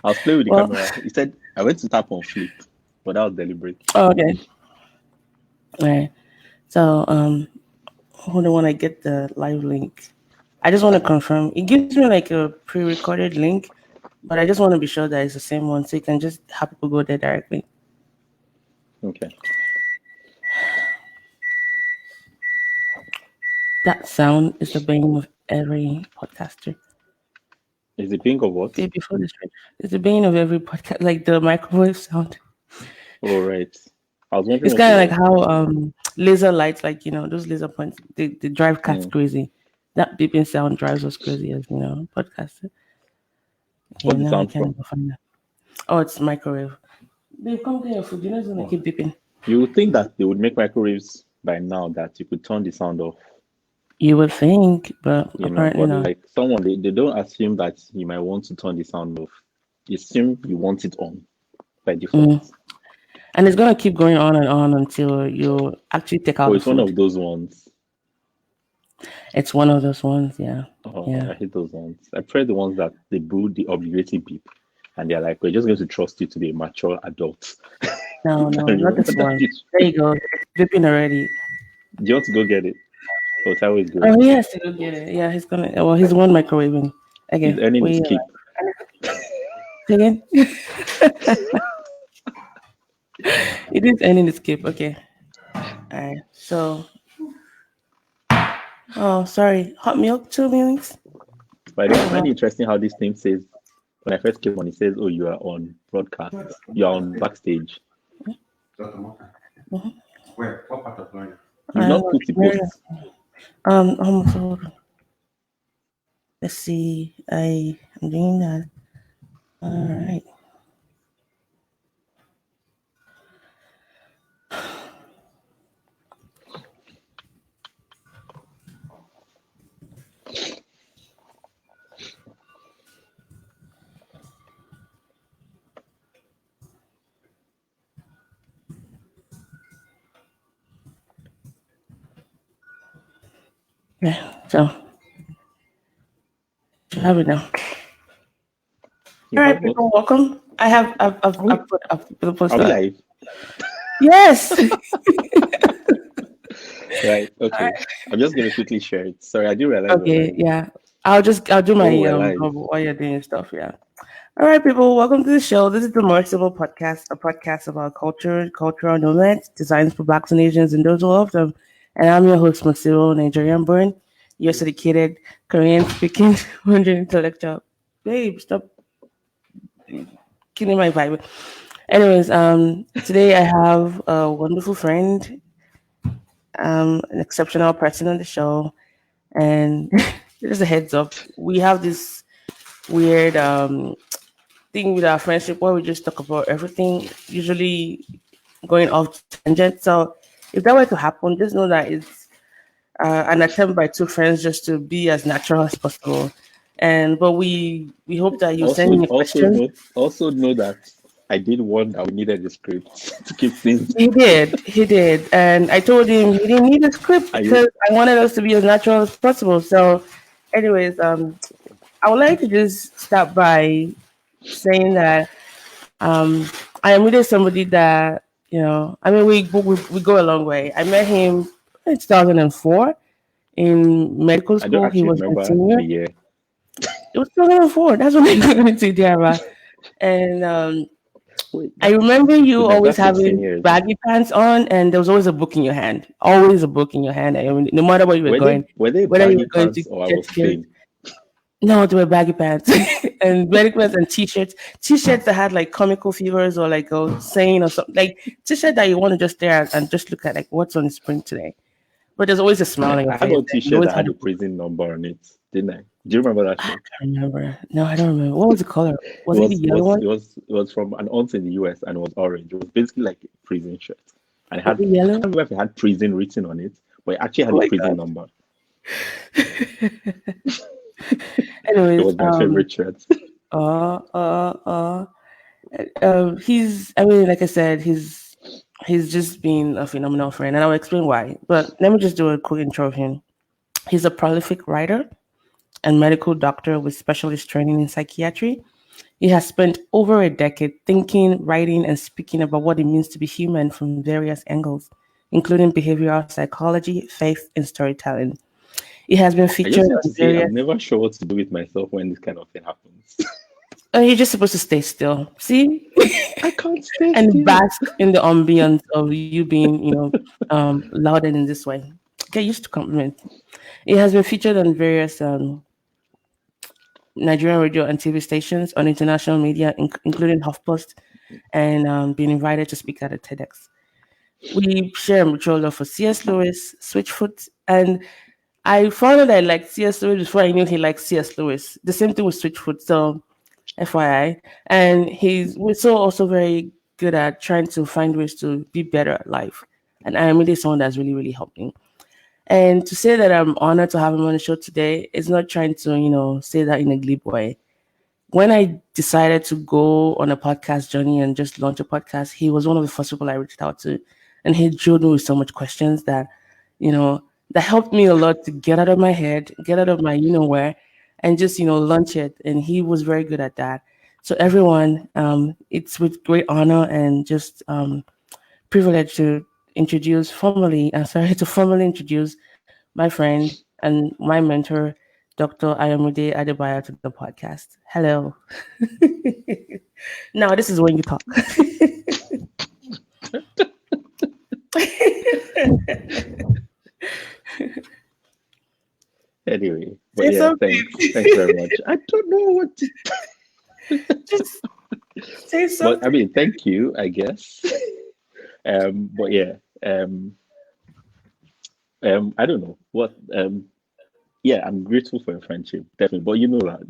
I was playing with the Well- camera. He said I went to tap on flip, but that was deliberate. Oh, okay. All right. So, hold on when I get the live link. I just want to confirm. It gives me like a pre-recorded link, but I just want to be sure that it's the same one, so you can just have people go there directly. Okay. That sound is the bane of every podcaster. Is it pink or what? Day before this, it's the bane of every podcast, like the microwave sound. Oh, right. I was wondering It's what kind of it like was. how laser lights, like those laser points, they drive cats crazy. That beeping sound drives us crazy as podcaster. Okay, What's the now I sound can't from? even find that. Oh, it's microwave. Babe, come get your food. You know it's gonna keep beeping. You would think that they would make microwaves by now that you could turn the sound off, You would think, but apparently but not. like someone, they don't assume that you might want to turn the sound off. They assume you want it on by default. And it's gonna keep going on and on until you actually take out Oh, the it's one food. of those ones. It's one of those ones, yeah. Oh, Yeah. I hate those ones. I prefer the ones that they brew the obligatory beep, and they're like, we're just going to trust you to be a mature adult. No, And not remember this that one. There you go. It's beeping already. Do you want to go get it? Oh, Taiwo is Oh, going. he has to go get it. Yeah, he's gonna. Well, he's one microwaving. He's Okay, earning his wait. keep. Again. It is ending the skip. Okay. All right. So. Oh, sorry. Hot milk, 2 minutes. But I find it interesting how this thing says, when I first came on, it says, oh, you are on broadcast. You are on backstage. Where? What part of Florida? You've not put the post. Almost over. Let's see. I'm doing that. All right. Yeah. So. You have it now. All right, people, welcome. I've put the post. Are we live? Yes. Right. Okay. I'm just going to quickly share it. Sorry, I didn't realize. Okay. Yeah. I'll do my we're live. while you're doing stuff. Yeah. All right, people, welcome to the show. This is the More Civil Podcast, a podcast about culture, cultural nomads, designs for Blacks and Asians, and those who love them. And I'm your host, Sibyl, Nigerian born, US educated, Korean speaking, wondering intellectual. Babe, stop killing my vibe. Anyways, today I have a wonderful friend, an exceptional person on the show, and just a heads up, we have this weird thing with our friendship where we just talk about everything, usually going off tangent. So if that were to happen, just know that it's an attempt by two friends just to be as natural as possible. But we hope that you send me questions. Also know that I did warn that we needed the script to keep things. He did, and I told him he didn't need a script because I wanted us to be as natural as possible. So, anyways, I would like to just start by saying that I am really somebody that I mean, we go a long way. I met him in 2004 in medical school. He was a senior. It was 2004. That's when I got into Diarra. And I remember you always having baggy pants on, and there was always a book in your hand. Always a book in your hand. I mean, no matter where you were going. Were they whether baggy you were going pants to or I was thin? No, they were baggy pants and baggy pants and t-shirts. T-shirts that had like comical fevers or like a saying or something. Like t-shirt that you want to just stare at and just look at like what's on the spring today. But there's always a smile on your face. I had a t-shirt that had a prison number on it, didn't I? Do you remember that shirt? I can't remember. No, I don't remember. What was the color? Was it the yellow one? It was from an aunt in the US and it was orange. It was basically like a prison shirt. And it had yellow? I don't remember if it had prison written on it, but it actually had a prison number. Anyways, it was my favorite shirt. He's I mean, like I said, he's just been a phenomenal friend, and I'll explain why. But let me just do a quick intro of him. He's a prolific writer, and medical doctor with specialist training in psychiatry. He has spent over a decade thinking, writing, and speaking about what it means to be human from various angles, including behavioral psychology, faith, and storytelling. It has been I just featured want to on say various. I'm never sure what to do with myself when this kind of thing happens. You're just supposed to stay still. See? I can't stay And still. bask in the ambience of you being, lauded in this way. Get used to compliments. It has been featured on various Nigerian radio and TV stations, on international media, including HuffPost, and been invited to speak at a TEDx. We share a mutual love for C.S. Lewis, Switchfoot, and I found out I liked C.S. Lewis before I knew he liked C.S. Lewis. The same thing with Switchfoot, so FYI. And we're so also very good at trying to find ways to be better at life. And Ayomide is someone that's really, really helped me. And to say that I'm honored to have him on the show today is not trying to, say that in a glib way. When I decided to go on a podcast journey and just launch a podcast, he was one of the first people I reached out to. And he drilled me with so much questions that, that helped me a lot to get out of my head, get out of my where, and just, launch it. And he was very good at that. So everyone, it's with great honor and just privilege to formally introduce my friend and my mentor, Dr. Ayomide Adebayo, to the podcast. Hello. Now, this is when you talk. Anyway, but yeah, thanks very much. I don't know what to just say something. But I mean, thank you, I guess. But yeah, I don't know what. Yeah, I'm grateful for your friendship, definitely. But you know that.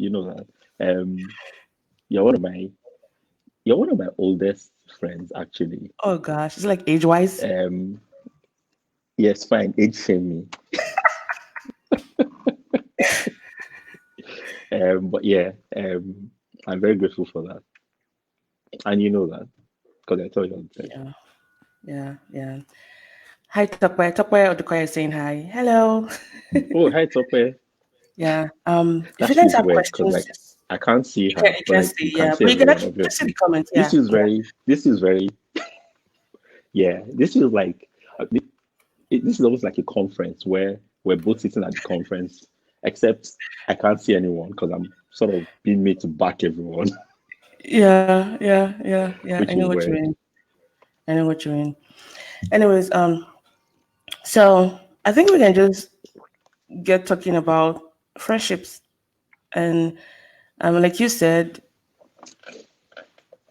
You're one of my oldest friends, actually. Oh gosh, it's like age-wise. Yes, fine. Age shame me. But yeah, I'm very grateful for that, and you know that because I told you all the time. Yeah. Hi, Tokwe. Tokwe Odukoya is saying hi. Hello. Oh, hi, Tope. Yeah. That If you guys feels have weird because questions, I can't see you her. can, But like, see. you Yeah, can see but you can everyone, actually just see the obviously. comments. Yeah. This feels very. Yeah, this feels like this is almost like a conference where we're both sitting at the conference, except I can't see anyone because I'm sort of being made to back everyone, Yeah. which I know is what you weird. mean. Anyways, so I think we can just get talking about friendships, and like you said,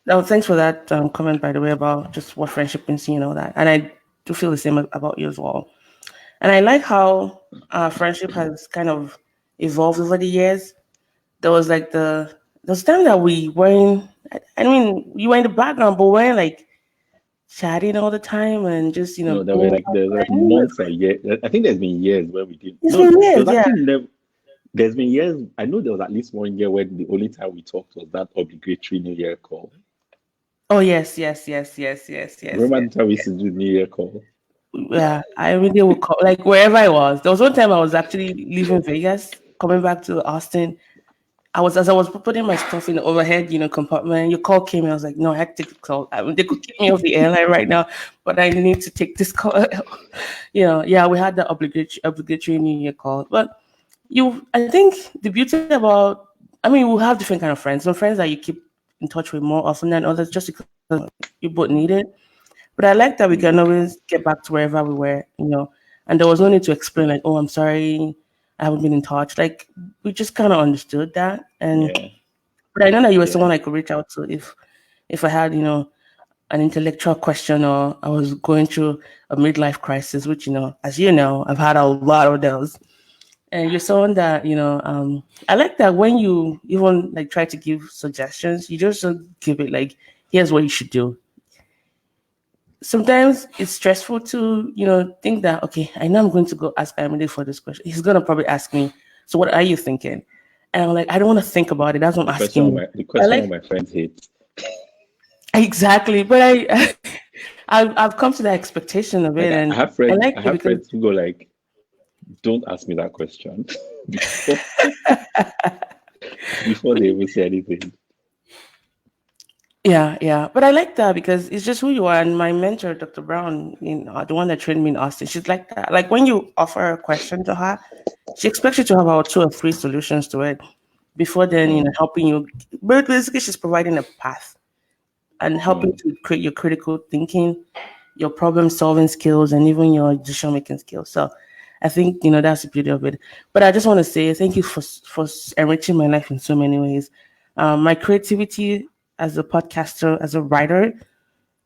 thanks for that comment, by the way, about just what friendship means, that, and I do feel the same about you as well. And I like how friendship has kind of evolved over the years. There was like there was time that we weren't. I mean, you were in the background, but we weren't like chatting all the time and just No, being. there's like months or years. I think there's been years where we did. It's No, been there's years, yeah. actually never. There's been years. I know there was at least 1 year when the only time we talked was that obligatory New Year call. Oh yes. Remember the time we used to do the New Year call? Yeah, I really would call like wherever I was. There was one time I was actually leaving Vegas, coming back to Austin. As I was putting my stuff in the overhead, compartment. Your call came, and I was like, "No, I have to take the call. I mean, they could keep me off the airline right now, but I need to take this call." Yeah, we had the obligatory New Year call. But I think the beauty about, I mean, we'll have different kind of friends. Some friends that you keep in touch with more often than others, just because you both need it. But I like that we can always get back to wherever we were, and there was no need to explain like, "Oh, I'm sorry, I haven't been in touch." Like we just kind of understood that, and Yeah. but I know that you were Yeah. someone I could reach out to if I had, an intellectual question or I was going through a midlife crisis, which as you know, I've had a lot of those. And you're someone that I like that when you even like try to give suggestions, you just don't give it like, "Here's what you should do." Sometimes it's stressful to, think that, okay, I know I'm going to go ask Emily for this question. He's going to probably ask me, "So what are you thinking?" And I'm like, I don't want to think about it. That's what I'm asking you. The question all my friends hate. Exactly. But I've come to that expectation of it. Like And I have I friends. like I it have because, friends who go like, don't ask me that question before they even say anything. Yeah. But I like that because it's just who you are. And my mentor, Dr. Brown, the one that trained me in Austin, she's like that. Like when you offer a question to her, she expects you to have about 2 or 3 solutions to it before then, helping you. But basically, she's providing a path and helping to create your critical thinking, your problem solving skills, and even your decision making skills. So I think that's the beauty of it. But I just want to say thank you for enriching my life in so many ways. My creativity as a podcaster, as a writer,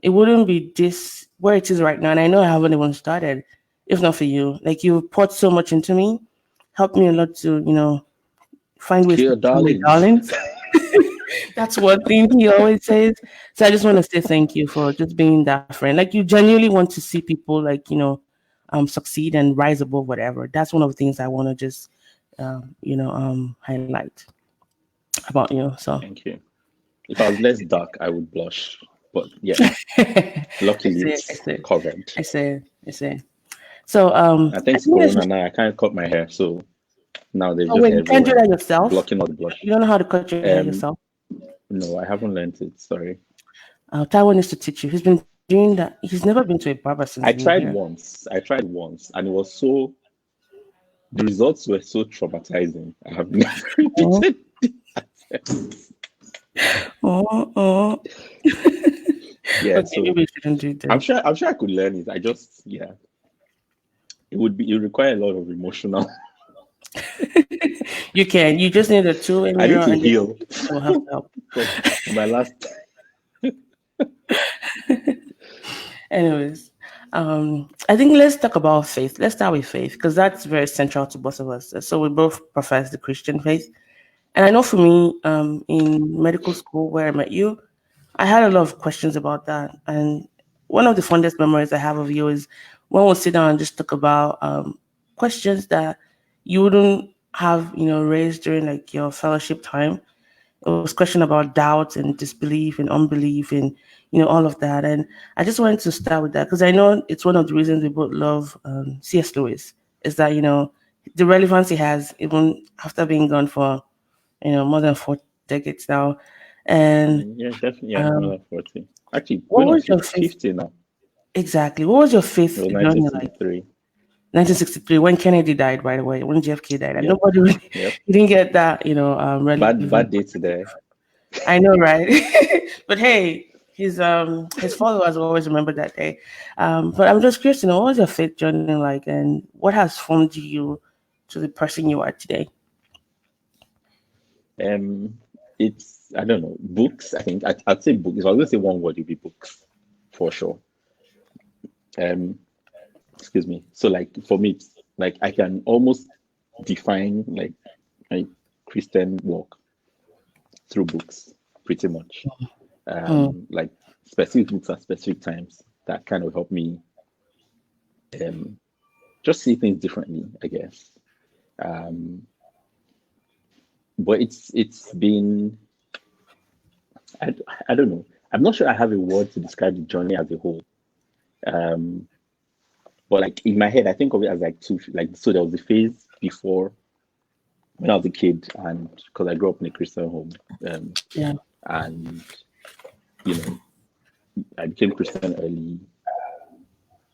it wouldn't be this where it is right now. And I know I haven't even started, if not for you. Like you've poured so much into me, helped me a lot to find ways to Dear become my darlings. darlings. That's one thing he always says. So I just want to say thank you for just being that friend. Like you genuinely want to see people like succeed and rise above whatever. That's one of the things I want to just highlight about you. So Thank you. If I was less dark, I would blush. But yeah, luckily it's covered. I say. So I think it's Corona now. I can't cut my hair, so now they've just wait, you can't do that yourself. Blocking all the blush. You don't know how to cut your hair yourself. No, I haven't learned it. Sorry. Taiwan needs to teach you. He's been doing that. He's never been to a barber since. I tried once, and it was so. The results were so traumatizing. I have never repeated it. Yeah, okay, so maybe we shouldn't do that. I'm sure I could learn it. It would require a lot of emotional. You can. You just need a tool in I your. need to heal. Will have help. My last. Anyways, I think let's talk about faith. Let's start with faith because that's very central to both of us. So we both profess the Christian faith, and I know for me, in medical school where I met you, I had a lot of questions about that. And one of the fondest memories I have of you is when we'll sit down and just talk about questions that you wouldn't have, raised during like your fellowship time. It was question about doubt and disbelief and unbelief and, all of that. And I just wanted to start with that because I know it's one of the reasons we both love C.S. Lewis is that, the relevance he has even after being gone for, more than 4 decades now. And yeah, definitely, more than 40. Actually, what was your 50 now? Exactly. What was your faith It was journey like? 1963, when Kennedy died, by the way, when JFK died, and nobody really, he didn't get that, really bad day today. I know, right? But hey, his followers will always remember that day. But I'm just curious to know, what was your faith journey like, and what has formed you to the person you are today? It's, I don't know, books. I think I'd say books. If I was going to say one word, it'd be books, for sure. Excuse me. So like for me, it's like I can almost define like my Christian walk through books, pretty much. Like specific books at specific times that kind of help me just see things differently, I guess. But it's been, I don't know. I'm not sure I have a word to describe the journey as a whole. But like in my head, I think of it as like two, like, so there was a phase before when I was a kid, and because I grew up in a Christian home, and I became Christian early,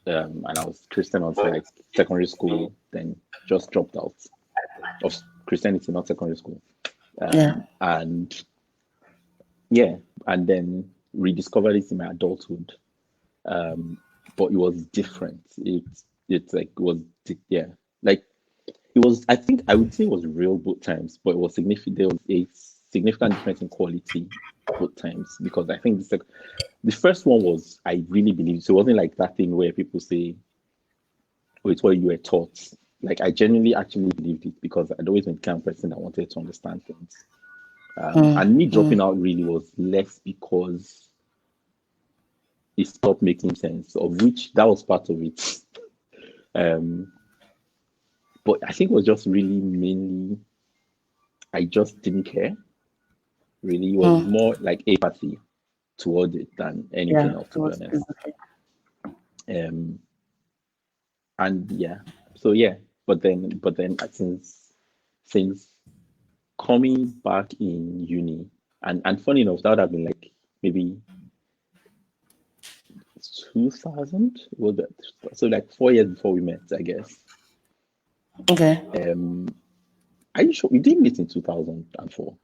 and I was Christian until like secondary school, then just dropped out of Christianity, not secondary school, and then rediscovered it in my adulthood. But it was different. It's like it was like it was. I think I would say it was real both times, but it was significant. There was a significant difference in quality both times, because I think the first one was, I really believed. So it wasn't like that thing where people say, "Oh, it's what you were taught." Like I genuinely actually believed it, because I'd always been the kind of person that wanted to understand things. And me dropping out really was less because it stopped making sense, of which that was part of it. But I think it was just really mainly, I just didn't care. Really, it was more like apathy toward it than anything else, to be honest. But but then since coming back in uni, and funny enough, that would have been like maybe 2000, was that? So like 4 years before we met, I guess. Okay. Are you sure we didn't meet in 2004?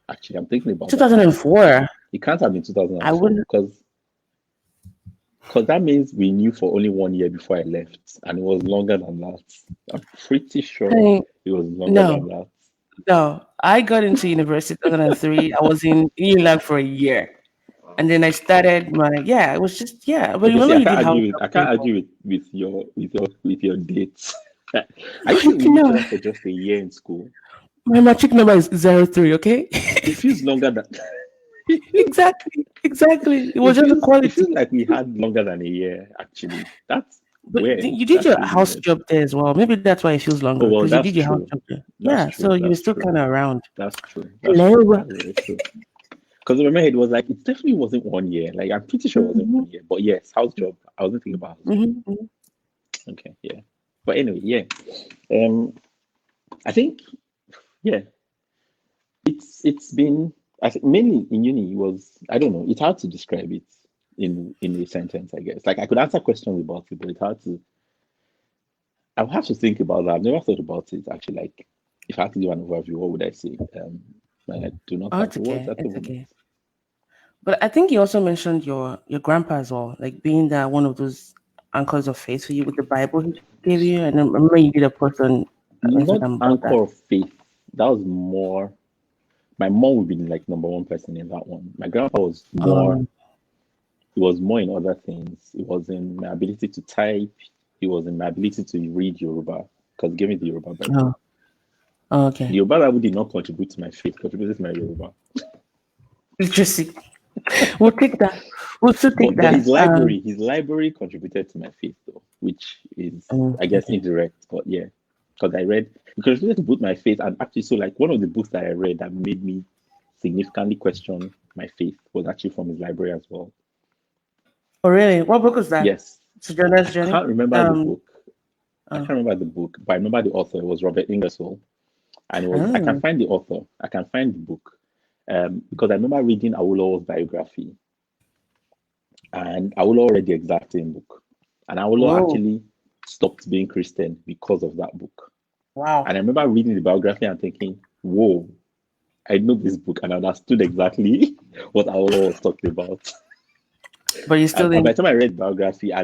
Actually, I'm thinking about 2004. It can't have been 2004. I wouldn't. Because that means we knew for only 1 year before I left, and it was longer than that. I'm pretty sure it was longer than that. No, I got into university 2003. I was in Unilag for a year, and then I started my it was just But Okay, remember, see, you did house. I can't argue with your dates. I used to lecture for just a year in school. My matric number is 03. Okay, it feels longer than. Exactly. It was just a quality. It feels like we had longer than a year. Actually, that's. But weird. you did your house job there as well. Maybe that's why it feels longer. Oh, well, because you did your house job there. So you were still kind of around. That's true. Hello. That's true. Because remember, it was like it definitely wasn't 1 year. Like I'm pretty sure it wasn't 1 year. But yes, house job. I wasn't thinking about house job. Okay, yeah. But anyway, yeah. I think, yeah. It's been. I think mainly in uni was, I don't know. It's hard to describe it in a sentence, I guess. Like I could answer questions about it, but it's hard to. I would have to think about that. I've never thought about it actually. Like if I had to do an overview, what would I say? I do not have the words at the moment. Okay. But I think you also mentioned your grandpa as well, like being that one of those anchors of faith for you with the Bible he gave you. And I remember you did a post on Instagram about anchor of faith. That was more. My mom would be like number one person in that one. My grandpa was more. It was more in other things. It was in my ability to type. It was in my ability to read Yoruba, because give me the Yoruba Bible. Oh, okay. The Yoruba Bible did not contribute to my faith, contributed to my Yoruba. Interesting. We'll take that. We'll still take that. His library contributed to my faith, though, which is, I guess, indirect. But yeah, because it contributed to both my faith and actually, so like one of the books that I read that made me significantly question my faith was actually from his library as well. Oh, really? What book was that? Yes. Sojourner's Journey? I can't remember the book. I can't remember the book, but I remember the author. It was Robert Ingersoll. And it was, I can find the author. I can find the book. Because I remember reading Awolowo's biography. And Awolowo read the exact same book. And Awolowo actually stopped being Christian because of that book. Wow. And I remember reading the biography and thinking, whoa, I know this book and I understood exactly what Awolowo was talking about. But you still by the time I read the biography, I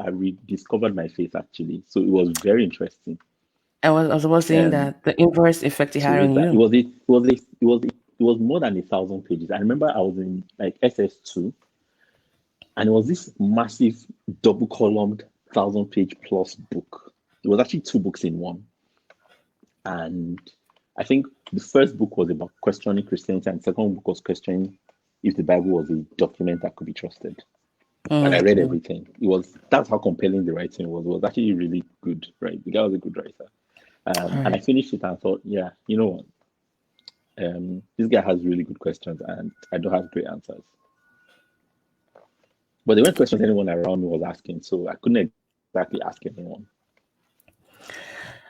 rediscovered my faith actually. So it was very interesting. I was saying that the inverse effect it had on you. It was more than 1,000 pages. I remember I was in like SS2, and it was this massive double columned 1,000-page plus book. It was actually 2 books in one. And I think the first book was about questioning Christianity, and the second book was questioning if the Bible was a document that could be trusted. And I read everything. That's how compelling the writing was. It was actually really good, right? The guy was a good writer. And I finished it and thought, yeah, you know what? This guy has really good questions and I don't have great answers. But they weren't questions anyone around me was asking, so I couldn't exactly ask anyone.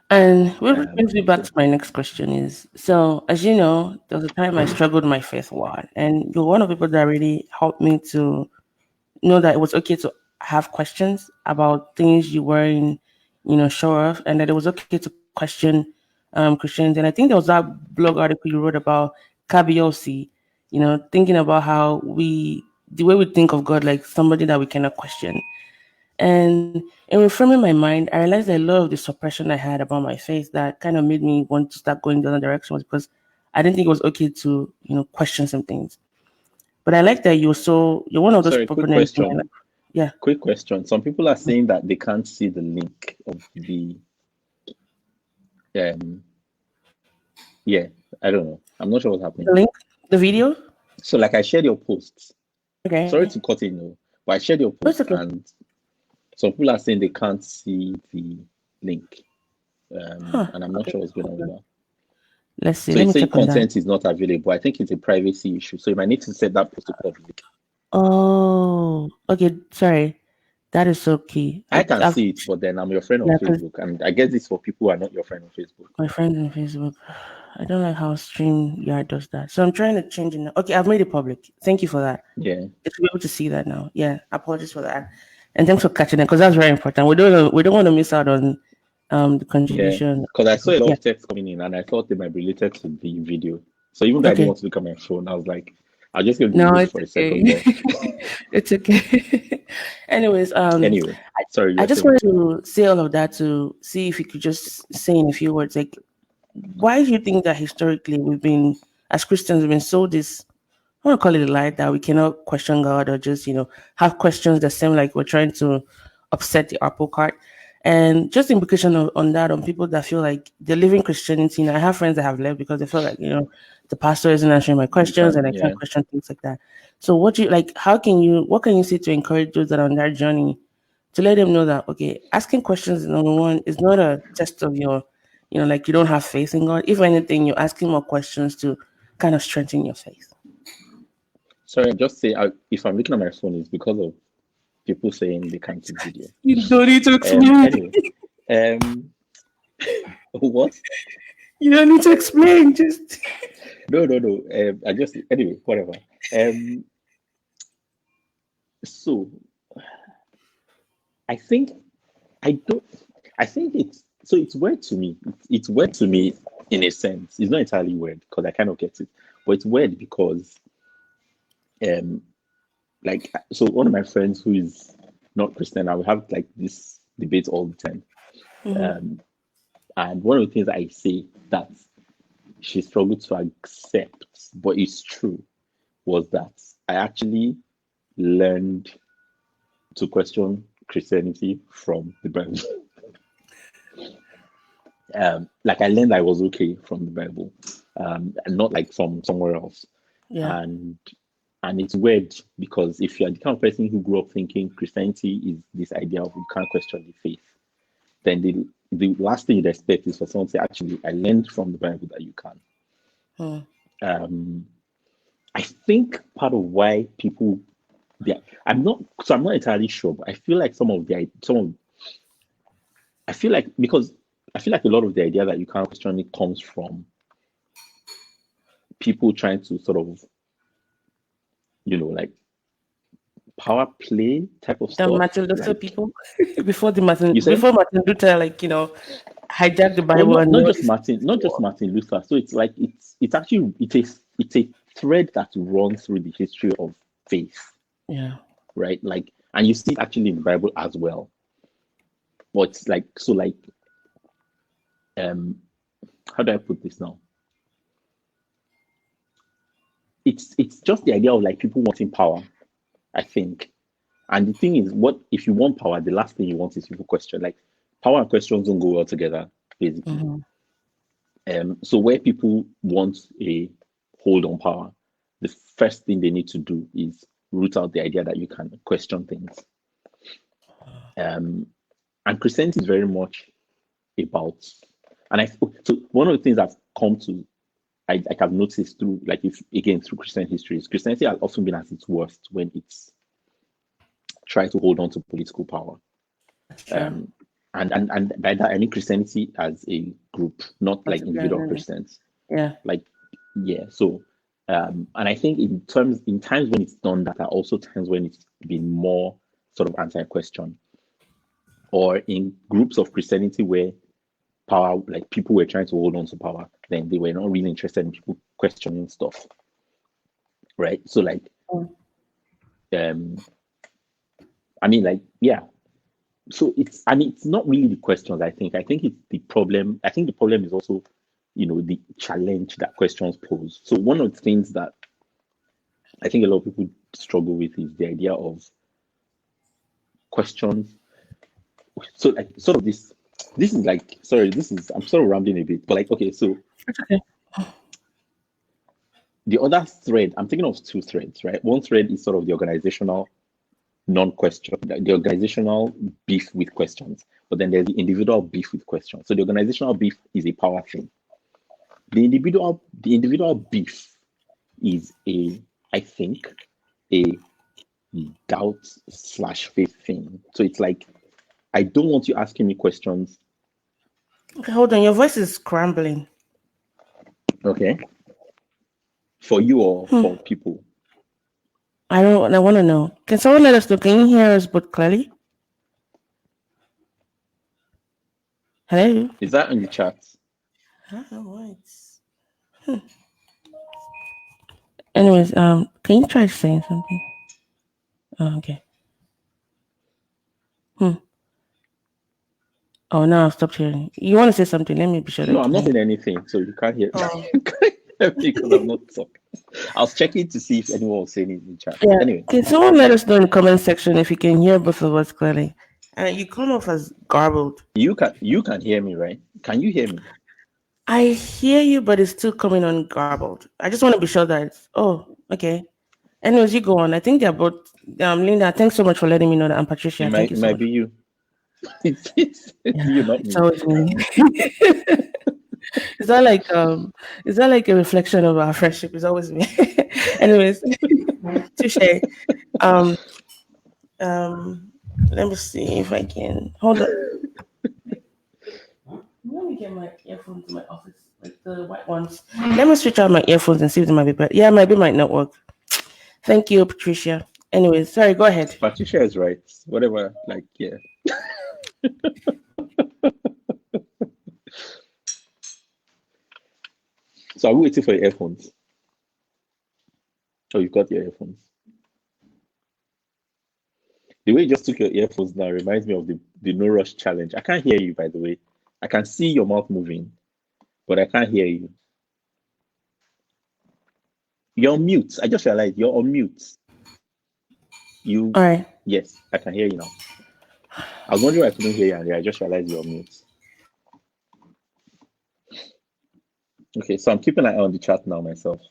And what brings me back to my next question is, so as you know, there was a time I struggled with my faith a lot, and you're one of the people that really helped me to know that it was okay to have questions about things you weren't, sure of, and that it was okay to question Christians. And I think there was that blog article you wrote about Kabiosi, thinking about how the way we think of God, like somebody that we cannot question. And in reframing my mind, I realized that a lot of the suppression I had about my faith that kind of made me want to start going the other direction was because I didn't think it was okay to, question some things. But I like that you're one of those people. Quick question. Yeah. Quick question. Some people are saying that they can't see the link of the yeah, I don't know. I'm not sure what's happening. The link? The video? So like I shared your posts. Okay. Sorry to cut in, though, but I shared your post and some people are saying they can't see the link. And I'm not sure what's going on with that. Let's see. So it's saying content is not available. I think it's a privacy issue. So you might need to set that post to public. Oh, okay. Sorry. That is so key. I can see it, but then I'm your friend on Yeah, Facebook, and I guess it's for people who are not your friend on Facebook. my friends on Facebook. I don't like how StreamYard does that. So I'm trying to change it now. Okay, I've made it public. Thank you for that. Yeah. If you're able to see that now. Yeah, apologies for that. And thanks for catching it because that's very important. We don't want to miss out on the Yeah. contribution. Because I saw a lot Yeah. of text coming in, and I thought they might be related to the video. So even though I didn't Okay. want to look at my phone, I was like, I'll just give No, it it's for a okay. second. It's okay. Anyways, Anyway, sorry, you I were just saying. wanted to say all of that to see if you could just say in a few words, like, why do you think that historically we've been, as Christians, we've been so this, I want to call it a lie, that we cannot question God or just, have questions that seem like we're trying to upset the apple cart. And just implication on that, on people that feel like they're living Christianity. And I have friends that have left because they feel like, the pastor isn't answering my questions and I Yeah. can't question things like that. So what can you say to encourage those that are on that journey to let them know that, okay, asking questions, number one, is not a test of your, like you don't have faith in God. If anything, you're asking more questions to kind of strengthen your faith. Sorry, just say if I'm looking at my phone, it's because of people saying they can't see video. You don't need to explain. Anyway, what? You don't need to explain. Just No. I just anyway, whatever. So I think it's weird to me. It's weird to me in a sense. It's not entirely weird because I kind of get it, but it's weird because so one of my friends who is not Christian, I will have like this debate all the time. And one of the things I say that she struggled to accept, but it's true, was that I actually learned to question Christianity from the Bible. Like I learned I was okay from the Bible, and not like from somewhere else. yeah. And it's weird because if you're the kind of person who grew up thinking Christianity is this idea of you can't question the faith, then the last thing you'd expect is for someone to say, actually, I learned from the Bible that you can. I think part of why people, I'm not entirely sure, but I feel like I feel like a lot of the idea that you can't question it comes from people trying to sort of, like power play type of The stuff. Martin Luther Like, people before Martin You said? Luther, hijacked the Bible well, and not just Martin Luther. So it's like it's actually it's a thread that runs through the history of faith. Yeah. Right. Like, and you see it actually in the Bible as well. But it's like how do I put this now? It's just the idea of like people wanting power, I think. And the thing is, what if you want power, the last thing you want is people question. Like power and questions don't go well together, basically. So where people want a hold on power, the first thing they need to do is root out the idea that you can question things. And Christianity is very much about, so one of the things I've come to, I have noticed through, like, through Christian history, is Christianity has often been at its worst when it's tried to hold on to political power. Sure. And by that I mean Christianity as a group, not like individual Christians. Yeah. Like, yeah. So, and I think in times when it's done that are also times when it's been more sort of anti-question, or in groups of Christianity where power, like people were trying to hold on to power, then they were not really interested in people questioning stuff, right? So like, I mean, like, yeah. So it's not really the questions. I think it's the problem. I think the problem is also, the challenge that questions pose. So one of the things that I think a lot of people struggle with is the idea of questions. So like sort of this is like, sorry, I'm sort of rambling a bit, but like, okay, so the other thread, I'm thinking of two threads, right? One thread is sort of the organizational non-question, the organizational beef with questions, but then there's the individual beef with questions. So the organizational beef is a power thing. The individual beef is I think a doubt/faith thing. So it's like, I don't want you asking me questions. Okay, hold on. Your voice is scrambling. Okay. For you or for people? I want to know. Can someone let us know? Can you hear us both clearly? Hello? Is that in the chat? I don't know why it's... Anyways, can you try saying something? Oh, okay. Oh, now I've stopped hearing. You want to say something? Let me be sure. No, I'm not saying anything, so you can't hear. Oh. You can't hear me because I'm not talking. I was checking to see if anyone was saying it in the chat. Yeah. Anyway, Can someone let us know in the comment section if you can hear both of us clearly? You come off as garbled. you can hear me, right? Can you hear me? I hear you, but it's still coming on garbled. I just want to be sure that it's... Oh, okay. Anyways, you go on. I think they're both... Linda, thanks so much for letting me know that. I'm Patricia. Thank you so much. Be you. It's you, not me. It's always me. Is that like a reflection of our friendship? It's always me. Anyways, touche. Let me see if I can hold on. Let me get my earphones in my office, like the white ones. Let me switch out my earphones and see if they might be better. Yeah, might not work. Thank you, Patricia. Anyways, sorry, go ahead. Patricia is right. Whatever, like, yeah. So are we waiting for your earphones? Oh, you've got your earphones. The way you just took your earphones now reminds me of the no rush challenge. I can't hear you, by the way. I can see your mouth moving, but I can't hear you. You're on mute. I just realized you're on mute. You. All right. Yes, I can hear you now. I was wondering why I couldn't hear you, and I just realized you're on mute. Okay, so I'm keeping an eye on the chat now myself.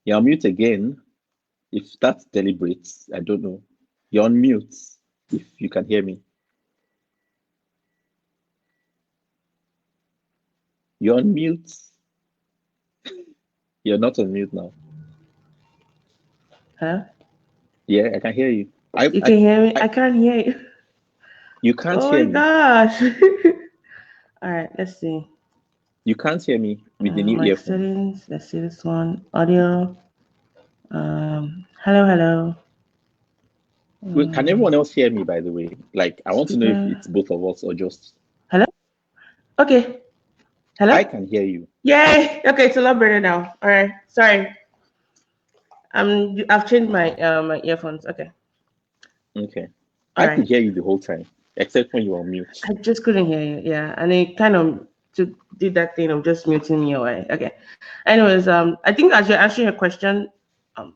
You're on mute again. If that's deliberate, I don't know. You're on mute if you can hear me. You're on mute. You're not on mute now. Huh? Yeah, I can hear you. You can hear me? I can't hear you. You can't Oh hear me. my gosh. All right, let's see. You can't hear me with the new earphone. Settings. Let's see this one. Audio. Hello. Wait, can everyone else hear me, by the way? Like, I want to know if it's both of us or just... Hello? Okay. Hello? I can hear you. Yay! Okay, it's a lot better now. All right. Sorry. I've changed my my earphones. Okay. Okay. I could hear you the whole time, except when you were on mute. I just couldn't hear you. Yeah, and it kind of did that thing of just muting me away. Okay. Anyways, I think as you're answering your question,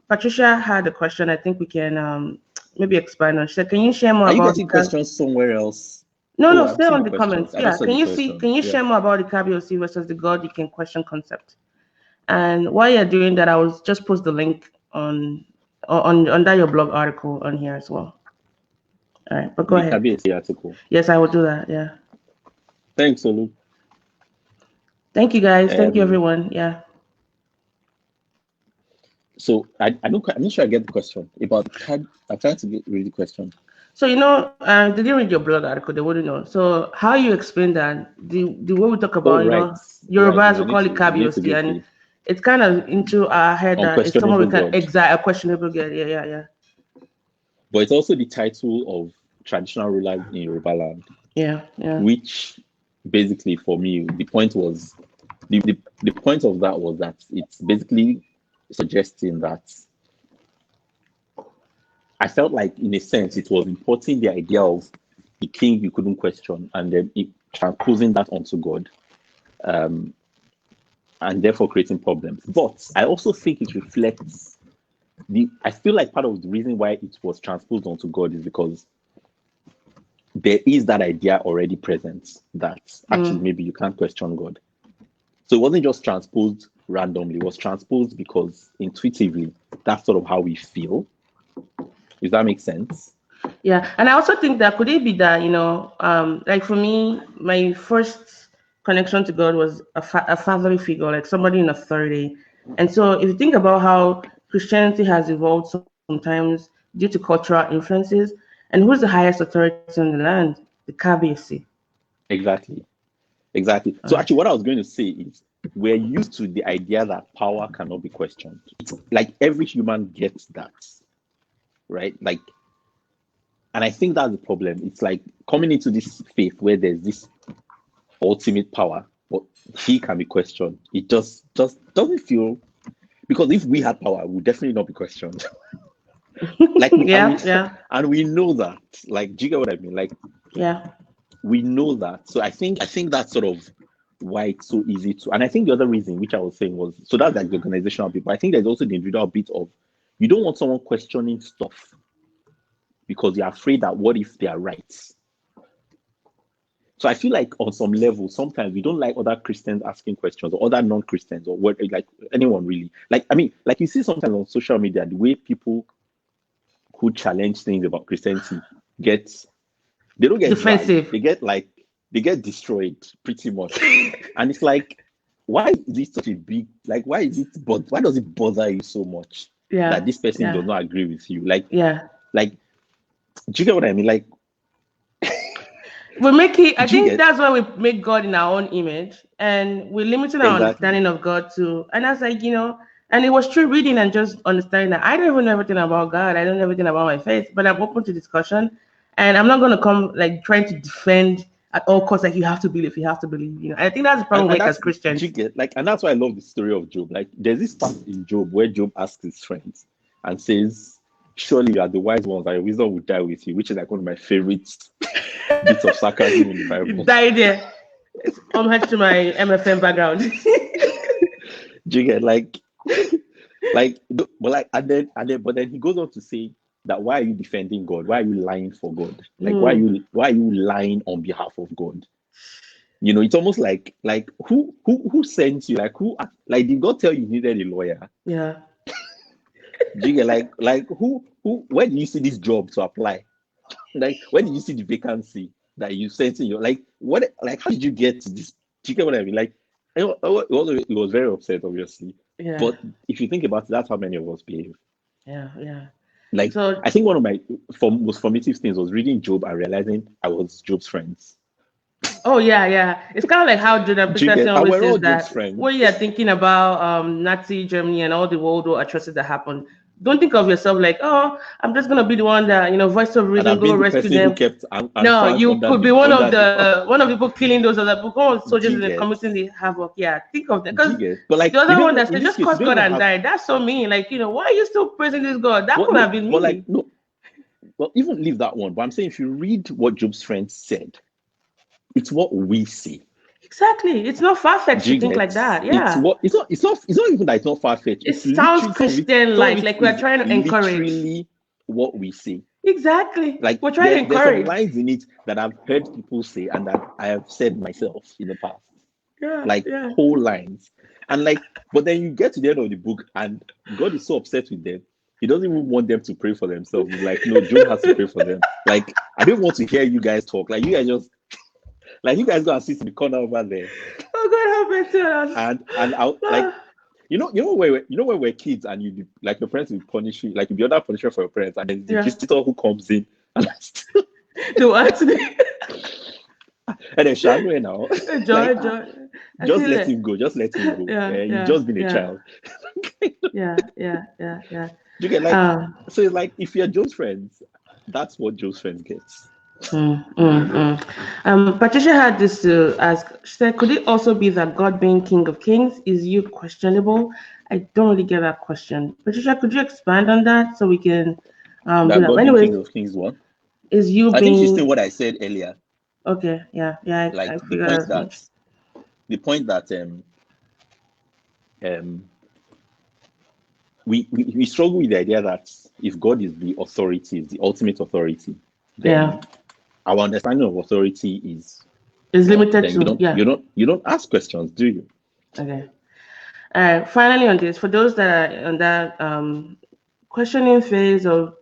Patricia had a question. I think we can maybe expand on. She said, "Can you share more about?" Are you getting questions somewhere else? No, stay on the comments. Yeah. Can you share more about the KBOC versus the God you can question concept? And while you're doing that, I will just post the link on under your blog article on here as well. All right, but go ahead. KBOC article. Yes, I will do that. Yeah. Thanks, Olu. Thank you, guys. Thank you, everyone. Yeah. So I'm not sure I get the question about. I'm trying to read the question. So they didn't read your blog article. They wouldn't know. So how you explain that the way we talk about Yorubas will call it KBOC, and it's kind of into our head that it's someone we can a questionable God. Yeah. But it's also the title of traditional rulers in Yoruba land. Yeah. Which basically, for me, the point was the point of that was that it's basically suggesting that I felt like, in a sense, it was importing the idea of the king you couldn't question and then transposing that onto God, and therefore creating problems. But I also think it reflects I feel like part of the reason why it was transposed onto God is because there is that idea already present that actually maybe you can't question God. So it wasn't just transposed randomly, it was transposed because intuitively that's sort of how we feel. Does that make sense? Yeah, and I also think that could it be that, like for me, my first connection to God was a fatherly figure, like somebody in authority. And so if you think about how Christianity has evolved sometimes due to cultural influences, and who's the highest authority in the land? The Kabiyesi. Exactly. So actually, what I was going to say is we're used to the idea that power cannot be questioned. It's like every human gets that, right? Like, and I think that's the problem. It's like coming into this faith where there's this ultimate power, but he can be questioned. It just doesn't feel, because if we had power, we would definitely not be questioned. Like, and we know that. Like, do you get what I mean? Like, yeah, we know that. So I think that's sort of why it's so easy to. And I think the other reason, which I was saying, was so that's like the organizational bit. But I think there's also the individual bit of you don't want someone questioning stuff because you're afraid that what if they are right. So I feel like on some level, sometimes we don't like other Christians asking questions or other non-Christians or what, like anyone really. Like, I mean, like you see sometimes on social media, the way people who challenge things about Christianity they don't get defensive. Dragged. They get destroyed pretty much. And it's like, why is this such a big, like, why does it bother you so much that this person does not agree with you? Like, do you get what I mean? Like, we make it, I think that's why we make God in our own image, and we're limiting our understanding of God too. And that's like, and it was true reading and just understanding that I don't even know everything about God. I don't know everything about my faith, but I'm open to discussion. And I'm not going to come like trying to defend at all costs, like you have to believe. I think that's the problem as Christians. And that's why I love the story of Job. Like, there's this part in Job where Job asks his friends and says, surely you are the wise ones, and your wisdom will die with you, which is like one of my favorite bits of sarcasm in the Bible. Die there. Homage to my MFM background. Do you get but then he goes on to say that why are you defending God? Why are you lying for God? Like, why are you lying on behalf of God? It's almost like who sent you? Like did God tell you needed a lawyer? Yeah. Do you get who where do you see this job to apply? Like, where did you see the vacancy that you sent in your how did you get to this? Do you get what I mean? Like, he was very upset, obviously. Yeah. But if you think about it, that's how many of us behave. Yeah. Like, so, I think one of my most formative things was reading Job and realizing I was Job's friends. Oh yeah. It's kind of like how Jordan Peterson always says that when you're thinking about Nazi Germany and all the World War atrocities that happened, don't think of yourself like, oh, I'm just gonna be the one that voice of reason, go rescue them. No, you could be one of the people killing those other soldiers and committing the havoc. Yeah, think of them, because the other one that said just curse God and die. That's so mean. Like, why are you still praising this God? That could have been me. Well, even leave that one. But I'm saying if you read what Job's friends said, it's what we see. Exactly. It's not far-fetched to think like that. Yeah. It's not even that it's not far-fetched. It sounds Christian-like, like we're trying to encourage. Literally what we see. Exactly. Like, we're trying to encourage. There's some lines in it that I've heard people say and that I have said myself in the past. Yeah. Whole lines. And but then you get to the end of the book and God is so upset with them. He doesn't even want them to pray for themselves. He's like, no, Job has to pray for them. Like, I don't want to hear you guys talk. Like, you guys just you guys go and sit in the corner over there. Oh God, help me to us. And I'll when we're kids and your parents will punish you, like you'll be under punishment for your parents, and then the visitor who comes in and do what? And then Shagwe now. Joy. Just let him go. Yeah, you've just been a child. Yeah. You get so it's like if you're Joe's friends, that's what Joe's friends gets. Patricia had this to ask. She said, could it also be that God being King of Kings is you questionable? I don't really get that question. Patricia, could you expand on that so we can do that? God Anyway, King of Kings what? Is you I think she's saying what I said earlier. Okay, yeah. I the point that we struggle with the idea that if God is the authority, is the ultimate authority, then our understanding of authority is limited to you don't ask questions, do you? Okay. Finally on this, for those that are on that questioning phase of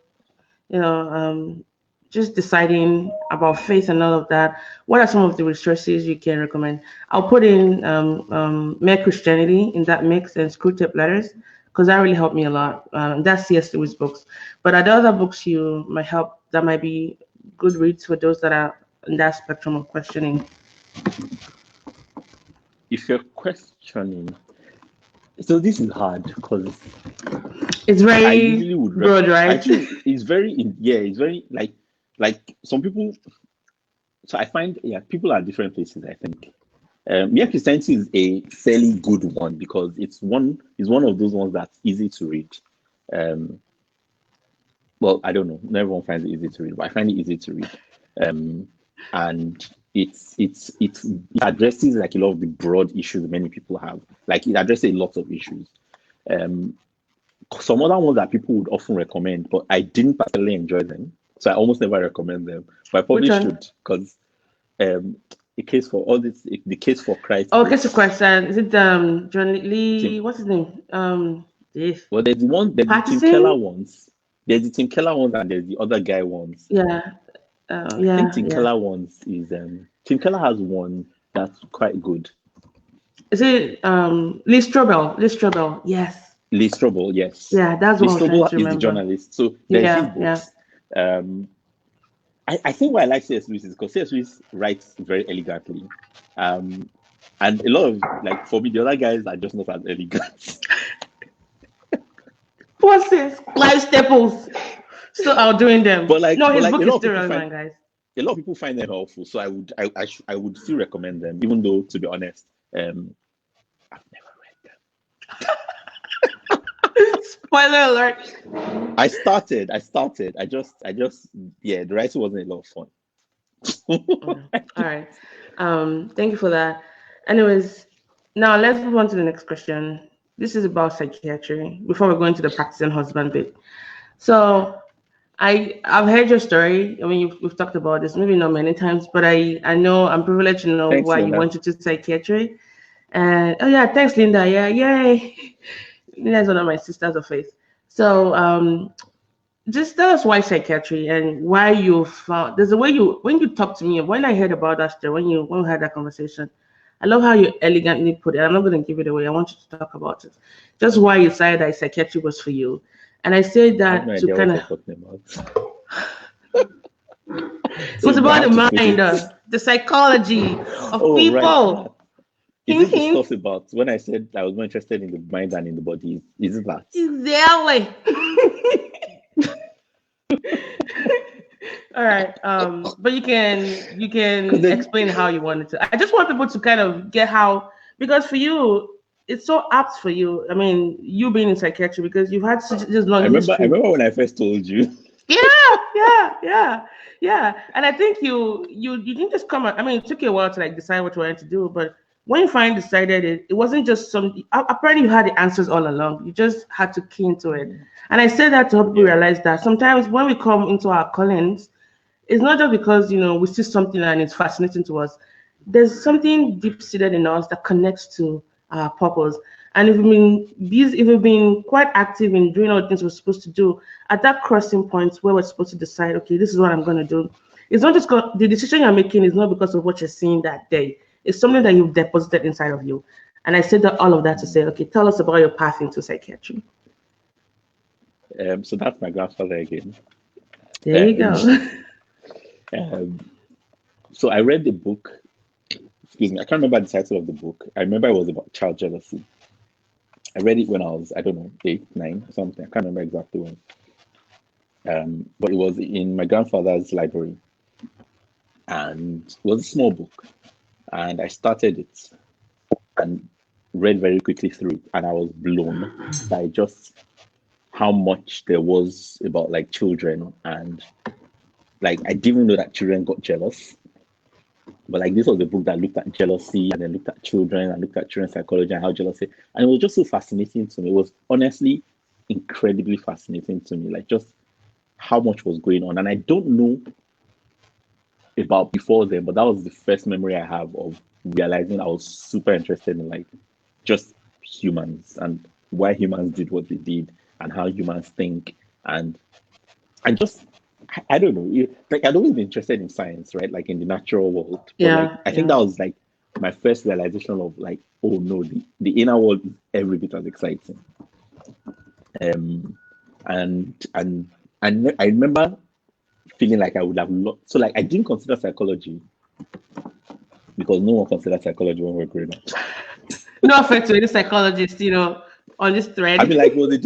just deciding about faith and all of that, what are some of the resources you can recommend? I'll put in Mere Christianity in that mix and Screwtape Letters, because that really helped me a lot. That's C.S. Lewis books. But are there other books you might help that might be good reads for those that are in that spectrum of questioning? If you're questioning, so this is hard because it's very broad, right? Actually, it's very it's very like some people. So I find people are different places. I think Mere Christianity is a fairly good one because it's one of those ones that's easy to read. Well, I don't know. Not everyone finds it easy to read, but I find it easy to read. And it addresses like a lot of the broad issues many people have. Like it addresses a lot of issues. Some other ones that people would often recommend, but I didn't particularly enjoy them, so I almost never recommend them. But I probably should because the case for all this, the case for Christ. Oh, case for Christ. Is it John Lee? What's his name? This. Well, there's the Tim Keller ones. There's the Tim Keller ones and there's the other guy ones. Yeah. I think Tim Keller ones is Tim Keller has one that's quite good. Is it Lee Strobel? Yes. Lee Strobel, yes. Yeah, that's Lee what Strobel is the journalist. So there's his books. Yeah. I think why I like C.S. Lewis is because C.S. Lewis writes very elegantly. And a lot of like for me, the other guys are just not as elegant. What's this? Life staples. Still outdoing them. But like, no, his like, book is still relevant, guys. A lot of people find them helpful, so I would still recommend them, even though to be honest, I've never read them. Spoiler alert. I started. I just the writing wasn't a lot of fun. All right. Thank you for that. Anyways, now let's move on to the next question. This is about psychiatry before we go into the practicing husband bit. So I've heard your story. I mean, we've talked about this, maybe not many times, but I know I'm privileged to know why you went to psychiatry. And thanks, Linda. Yeah, yay. Linda is one of my sisters of faith. So just tell us why psychiatry and why you found there's a way when you talk to me, when I heard about that story, when we had that conversation, I love how you elegantly put it. I'm not going to give it away. I want you to talk about it. Just why you decided that psychiatry was for you. And I say that to kind of it was about the mind, the psychology of people. Right. Is it the stuff about when I said I was more interested in the mind than in the body? Is it that? Exactly. All right. But you can explain how you wanted to. I just want people to kind of get how, because for you, it's so apt for you. I mean, you being in psychiatry because you've had such this long history. I remember when I first told you. Yeah. And I think you didn't just come. I mean, it took you a while to like decide what you wanted to do, but when you finally decided it wasn't just something. Apparently, you had the answers all along. You just had to key into it. And I said that to help people realize that sometimes when we come into our callings, it's not just because we see something and it's fascinating to us. There's something deep-seated in us that connects to our purpose. And if we've been quite active in doing all the things we're supposed to do, at that crossing point where we're supposed to decide, okay, this is what I'm going to do. It's not just the decision you're making is not because of what you're seeing that day. It's something that you've deposited inside of you. And I said that all of that to say, okay, tell us about your path into psychiatry. So that's my grandfather again. There you go. So I read the book. Excuse me, I can't remember the title of the book. I remember it was about child jealousy. I read it when I was, 8, 9, something. I can't remember exactly when. But it was in my grandfather's library. And it was a small book. And I started it and read very quickly through it. And I was blown by just how much there was about like children. And like, I didn't know that children got jealous. But like, this was the book that looked at jealousy and then looked at children and looked at children's psychology and how jealousy. And it was just so fascinating to me. It was honestly incredibly fascinating to me. Like just how much was going on. And I don't know about before then, but that was the first memory I have of realizing I was super interested in like just humans and why humans did what they did and how humans think. And I don't know, like I'd always been interested in science, right? Like in the natural world. But like, I think that was like my first realization of like, oh no, the inner world is every bit as exciting. And I remember feeling like I would have so like I didn't consider psychology because no one considered psychology when we were growing up. No offense to any psychologist, on this thread. I mean, like, it was a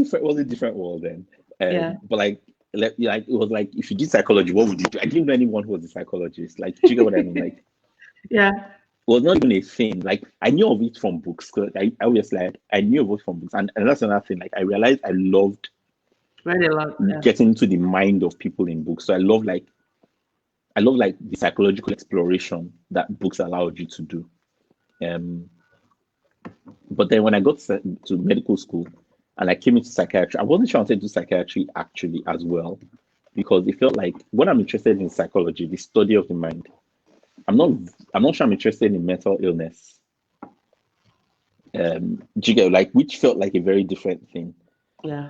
different world then. Yeah. But like it was like, if you did psychology, what would you do? I didn't know anyone who was a psychologist. Like, do you get what I mean? Like, yeah, it was not even a thing. Like, I knew of it from books. Cause I knew of it from books, and that's another thing. Like, I realized I loved getting into the mind of people in books. So I love like the psychological exploration that books allowed you to do. But then when I got to medical school and I came into psychiatry, I wasn't sure I wanted to do psychiatry actually as well, because it felt like when I'm interested in psychology, the study of the mind, I'm not sure I'm interested in mental illness. Do you get, like, which felt like a very different thing. Yeah.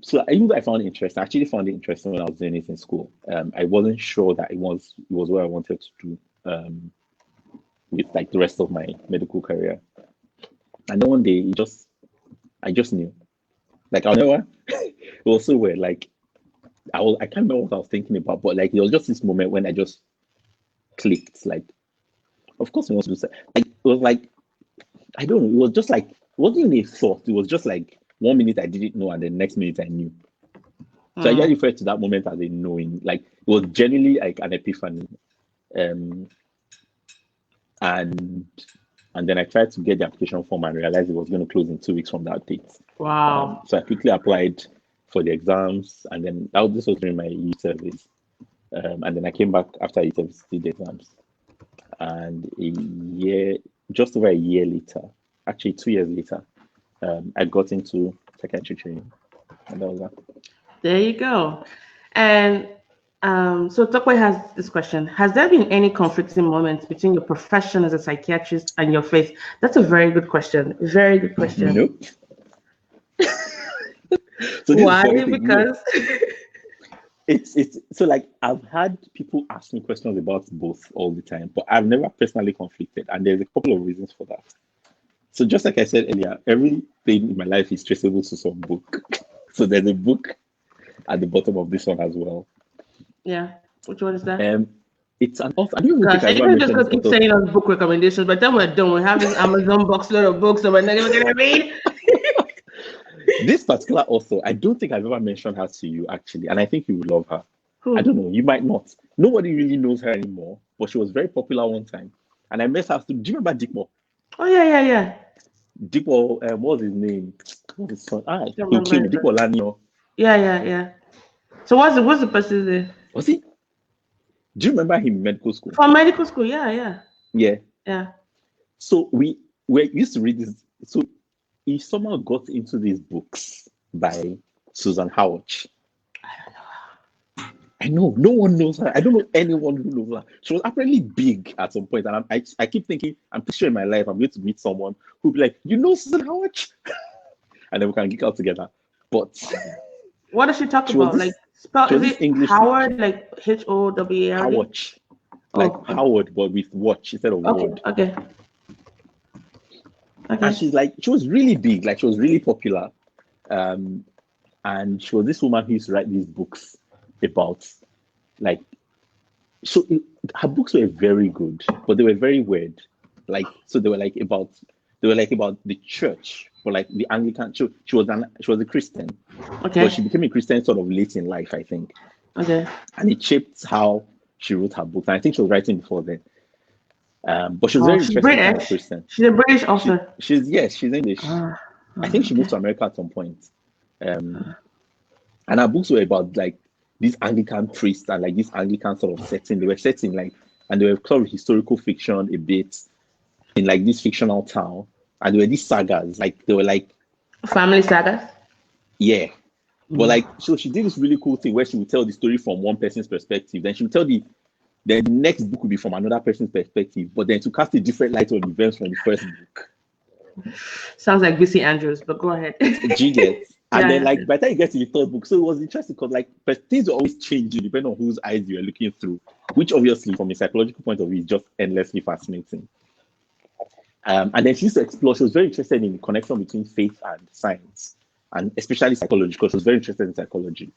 So even though I found it interesting, I actually found it interesting when I was doing it in school. I wasn't sure that it was what I wanted to do with like the rest of my medical career. And then one day, I just knew. Like, I'll never. It was so weird. Like, I can't remember what I was thinking about, but like, there was just this moment when I just clicked. Like, of course, I want to do that. Like, it was like, I don't know. It was just like, it wasn't even a thought. It was just like 1 minute I didn't know, and the next minute I knew. So I just referred to that moment as a knowing. Like, it was genuinely like an epiphany. And then I tried to get the application form and realized it was going to close in 2 weeks from that date. Wow. So I quickly applied for the exams, and then this was during my youth service. And then I came back after youth service, did the exams. And just over a year later, actually 2 years later, I got into psychiatry training. And that was that. There you go. And so Tokwe has this question. Has there been any conflicting moments between your profession as a psychiatrist and your faith? That's a very good question. Very good question. Nope. So why? Because it's so like, I've had people ask me questions about both all the time, but I've never personally conflicted, and there's a couple of reasons for that. So just like I said earlier, everything in my life is traceable to some book. So there's a book at the bottom of this one as well. Yeah. Which one is that? It's an author. I don't even think I even just keep saying on book recommendations, but then we're done. We have this Amazon box load of books that we're not even gonna read. This particular author, I don't think I've ever mentioned her to you, actually, and I think you would love her. Who? I don't know, you might not. Nobody really knows her anymore, but she was very popular one time. And I met her. Do you remember Dick Moore? Oh yeah. Dick Moore, what was his name? What is his son? Dick Moore Lanio. Yeah. So what's the person's name? Was he? Do you remember him in medical school? From medical school, yeah. Yeah. So we used to read this. So he somehow got into these books by Susan Howard. I know, no one knows her. I don't know anyone who knows her. She was apparently big at some point, and I keep thinking, I'm pretty sure in my life I'm going to meet someone who'll be like, you know Susan Howard? And then we can geek out together. But what does she talk about? Like, is it English Howard, like HOWARD? Howard. Like Howard, but with watch instead of word. Okay. And she was really big, like she was really popular. And she was this woman who used to write these books about, like, so her books were very good, but they were very weird. Like, so they were like about the church, but like the Anglican church. She was a Christian. Okay. But she became a Christian sort of late in life, I think. Okay. And it shaped how she wrote her books. And I think she was writing before then. But she was very interesting as a Christian. She's a British author. She's English. I think she moved to America at some point. And her books were about like these Anglican priests and like this Anglican sort of setting. They were set in like, and they were sort of historical fiction a bit in like this fictional town. And there were these sagas, like they were like family sagas. Yeah. But like, so she did this really cool thing where she would tell the story from one person's perspective. Then she would tell the next book would be from another person's perspective, but then to cast a different light on the events from the first book. Sounds like BC Andrews, but go ahead. Do you get? And then like by the time you get to the third book, so it was interesting because like things were always changing depending on whose eyes you were looking through, which obviously from a psychological point of view is just endlessly fascinating. And then she used to explore, she was very interested in the connection between faith and science. and especially psychology, because she was very interested in psychology.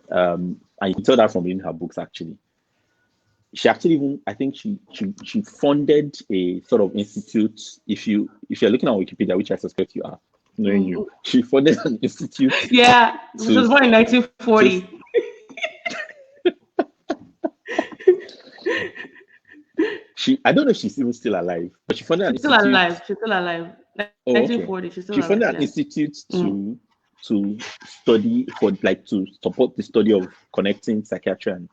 And you can tell that from reading her books, actually. She actually even, I think she funded a sort of institute. If you're looking on Wikipedia, which I suspect you are, knowing you, she funded an institute. Yeah, which was born in 1940. I don't know if she's even still alive, but she funded an institute. She's still alive. 1940. Okay. She's still alive. She funded an institute to study to support the study of connecting psychiatry and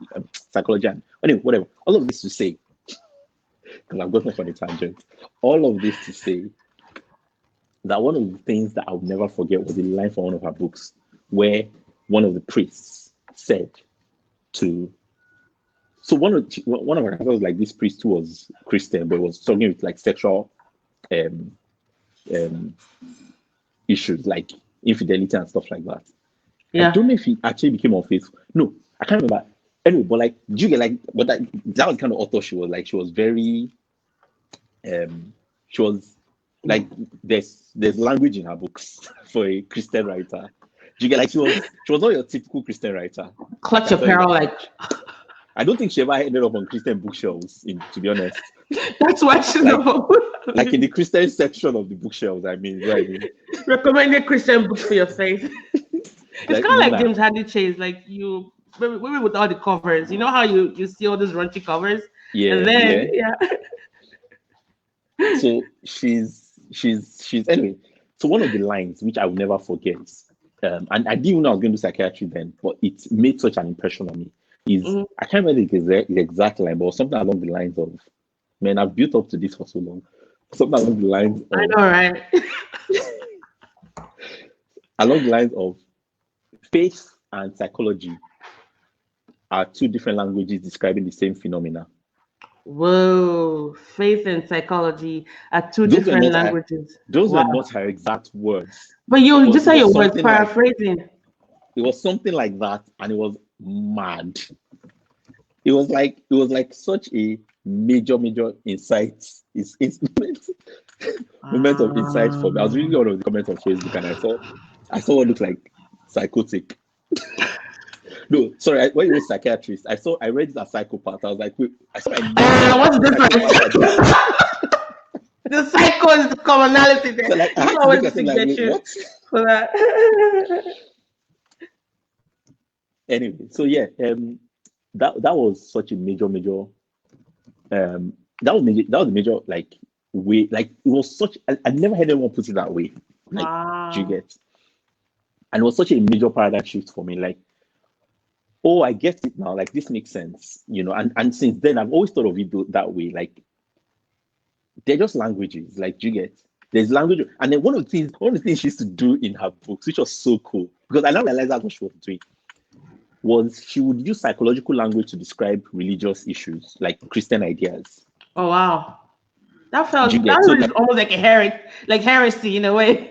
psychology and anyway, whatever. All of this to say, because I've gotten off on a tangent. All of this to say that one of the things that I'll never forget was a line from one of her books where one of the priests said to. So one of her characters was like this priest who was Christian, but was talking with like sexual issues like infidelity and stuff like that. Yeah. I don't know if he actually became unfaithful. No, I can't remember. Anyway, but like, do you get like, but that was kind of author she was. Like, she was very, she was like, there's language in her books for a Christian writer. Do you get like, she was not your typical Christian writer. Clutch your pearl, like. I don't think she ever ended up on Christian bookshelves, to be honest. That's why she knows. Like in the Christian section of the bookshelves, I mean. Recommended Christian books for your faith. It's kind of like James Hadley Chase, like you, maybe with all the covers. You know how you see all those raunchy covers? Yeah. And then, So she's anyway. So one of the lines, which I will never forget, and I didn't even know I was going to do psychiatry then, but it made such an impression on me. I can't remember the exact line, but something along the lines of, man, I've built up to this for so long. Something along the lines of, I know, right? along the lines of faith and psychology are two different languages describing the same phenomena. Whoa, faith and psychology are two different languages. Those were not her exact words. But you just say your words, paraphrasing. It was something like that, and it was mad. It was like such a major insight. It's moment of insight for me. I was reading one of the comments on Facebook, and I saw what looked like psychotic. No, sorry. When you were psychiatrist, I read it as psychopath. I was like, wait, what's the difference? The psycho is the commonality there. So like, I had to look at it like, wait, what? For that. Anyway, so yeah, that was such a major that was a major like way, like it was such I never heard anyone put it that way. Like, wow. Do you get? And it was such a major paradigm shift for me. Like, oh, I get it now. Like, this makes sense, you know. And since then, I've always thought of it that way. Like, they're just languages. Like, do you get? There's language, and then one of the things she used to do in her books, which was so cool, because I now realized that's what she was doing, was she would use psychological language to describe religious issues, like Christian ideas. Oh wow, that was almost like a heresy in a way.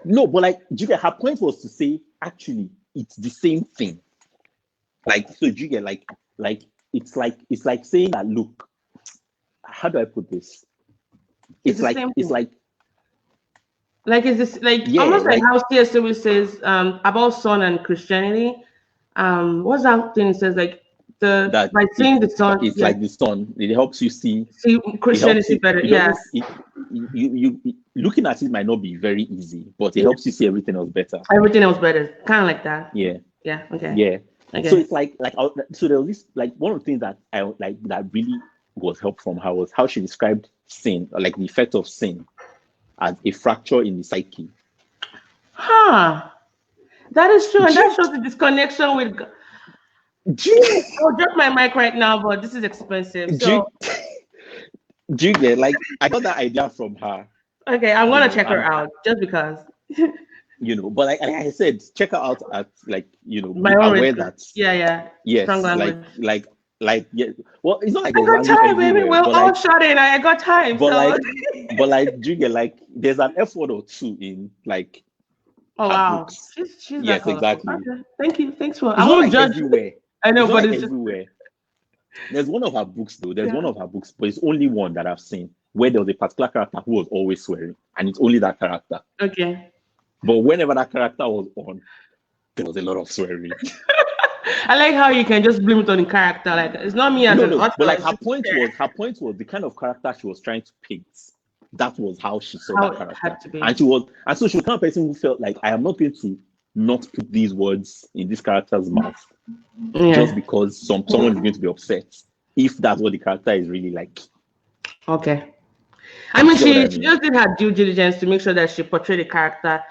No, but like, do you get? Her point was to say, actually, it's the same thing. Like, so do you get? Like it's like saying that, look, how do I put this? It's like is this like almost like how C.S. Lewis says about sun and Christianity. What's that thing? It says like by seeing the sun. It's like the sun. It helps you see Christianity better. Yes. You looking at it might not be very easy, but it helps you see everything else better. Everything else better, kind of like that. Yeah. Yeah. Okay. Yeah. Okay. So it's like so there was this, like, one of the things that I like that really was helpful from her was how she described sin, or like the effect of sin, as a fracture in the psyche. Huh. That is true, and that shows the disconnection with. I'll drop my mic right now, but this is expensive. So. Do you get, like, I got that idea from her. Okay, I'm gonna check her out just because. You know, but like I said, check her out at, like, you know, my own aware risk. that. Yeah. Yes, like yeah. Well, it's not like I got time, baby. We're all shutting. I got time. But do you get, like, there's an F word or two in, like. Oh wow, books. She's yes, exactly. Okay. Thank you. Thanks for. I won't judge everywhere. I know, but it's everywhere. There's one of her books though. One of her books, but it's only one that I've seen where there was a particular character who was always swearing, and it's only that character. Okay. But whenever that character was on, there was a lot of swearing. I like how you can just blame it on the character. Like it's not me as an author. But like her point was the kind of character she was trying to paint. That was how she saw that character. And so she was the kind of person who felt like I am not going to not put these words in this character's mouth just because someone is going to be upset if that's what the character is really like. Okay. I mean, she just did her due diligence to make sure that she portrayed the character,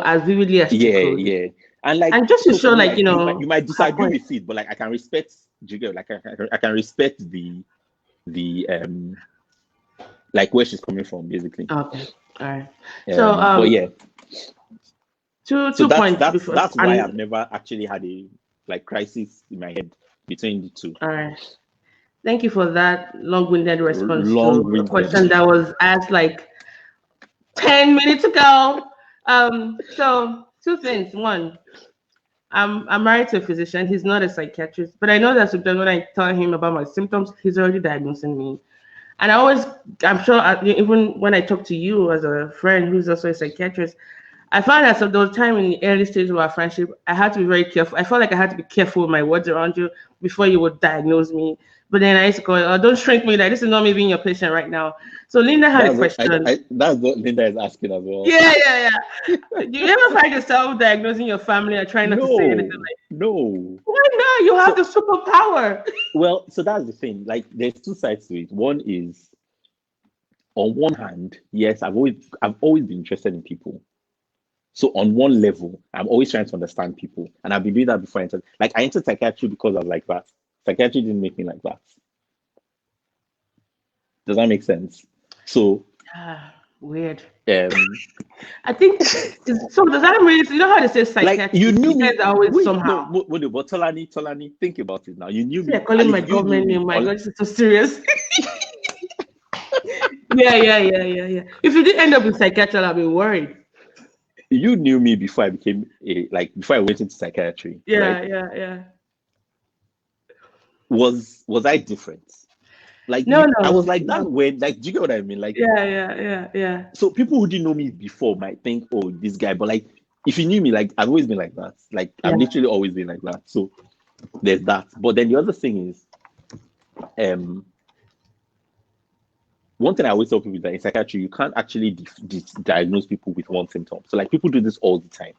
as vividly as she could. Yeah. And just to show, like, you might disagree with it, but like I can respect, I can respect the like where she's coming from, basically. Okay, all right. But yeah, two points. That's why I've never actually had a crisis in my head between the two. All right. Thank you for that long-winded response to a question that was asked like 10 minutes ago. So two things. One, I'm married to a physician. He's not a psychiatrist, but I know that sometimes when I tell him about my symptoms, he's already diagnosing me. And I'm sure even when I talk to you as a friend who's also a psychiatrist, I found that there was time in the early stage of our friendship, I had to be very careful. I felt like I had to be careful with my words around you before you would diagnose me. But then I used to go, oh, don't shrink me. Like, this is not me being your patient right now. So Linda had a question. That's what Linda is asking as well. Yeah. Do you ever find yourself diagnosing your family or trying not to say anything? No. Why not? You have the superpower. Well, so that's the thing. Like, there's two sides to it. One is, on one hand, yes, I've always been interested in people. So on one level, I'm always trying to understand people. And I've been doing that before I entered. Like, I entered psychiatry because I was like that. Psychiatry didn't make me like that. Does that make sense? So weird. I think so. Does that mean you know how they say psychiatry? Like, you knew me always somehow. No, but Tolani, think about it now. You knew me. They're calling my government name. My God, this is so serious. Yeah. If you did end up in psychiatry, I'd be worried. You knew me before I became before I went into psychiatry. Yeah, right? Yeah. Was I different? Like, no. I was like that when, like, do you get what I mean? Like, yeah. So people who didn't know me before might think, oh, this guy, but like, if you knew me, like, I've always been like that. Like, I've literally always been like that. So there's that. But then the other thing is, one thing I always tell people is that in psychiatry, you can't actually diagnose people with one symptom. So like, people do this all the time.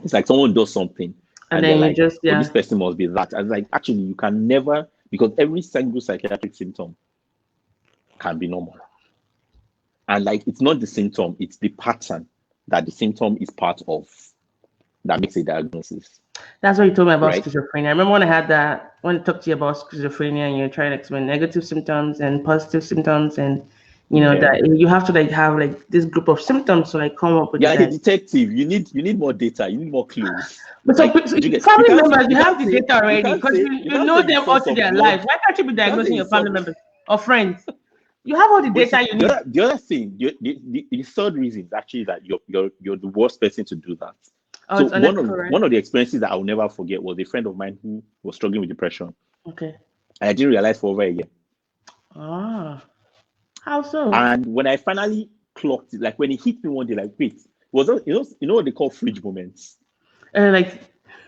It's like someone does something, and then like, this person must be that. And like, actually, you can never, because every single psychiatric symptom can be normal. And like, it's not the symptom, it's the pattern that the symptom is part of that makes a diagnosis. That's what you told me about schizophrenia. I remember when I talked to you about schizophrenia and you're trying to explain negative symptoms and positive symptoms, and that you have to like have like this group of symptoms to like come up with. Yeah, like a detective, you need more data, you need more clues. But like, family members, you have the data already because you know them all through their lives. Why can't you be diagnosing your family members or friends? You have all the data you need. The other thing, the third reason is actually that you're the worst person to do that. So one of the experiences that I will never forget was a friend of mine who was struggling with depression. Okay. And I didn't realize for over a year. How so? And when I finally clocked it, like when it hit me one day, like, wait, was that, you know what they call fridge moments? Like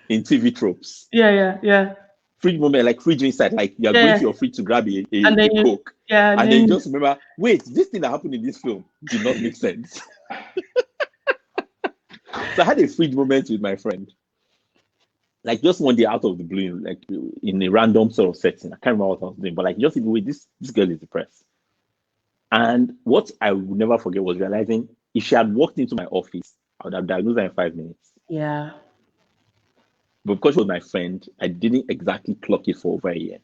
in TV tropes. Yeah. Fridge moment, like fridge inside, like you're going to your fridge to grab a Coke. Yeah. And then you just remember, wait, this thing that happened in this film did not make sense. So I had a fridge moment with my friend. Like just one day out of the blue, like in a random sort of setting. I can't remember what I was doing, but like just wait, this girl is depressed. And what I would never forget was realizing if she had walked into my office, I would have diagnosed her in 5 minutes. Yeah. But because she was my friend, I didn't exactly clock it for over a year.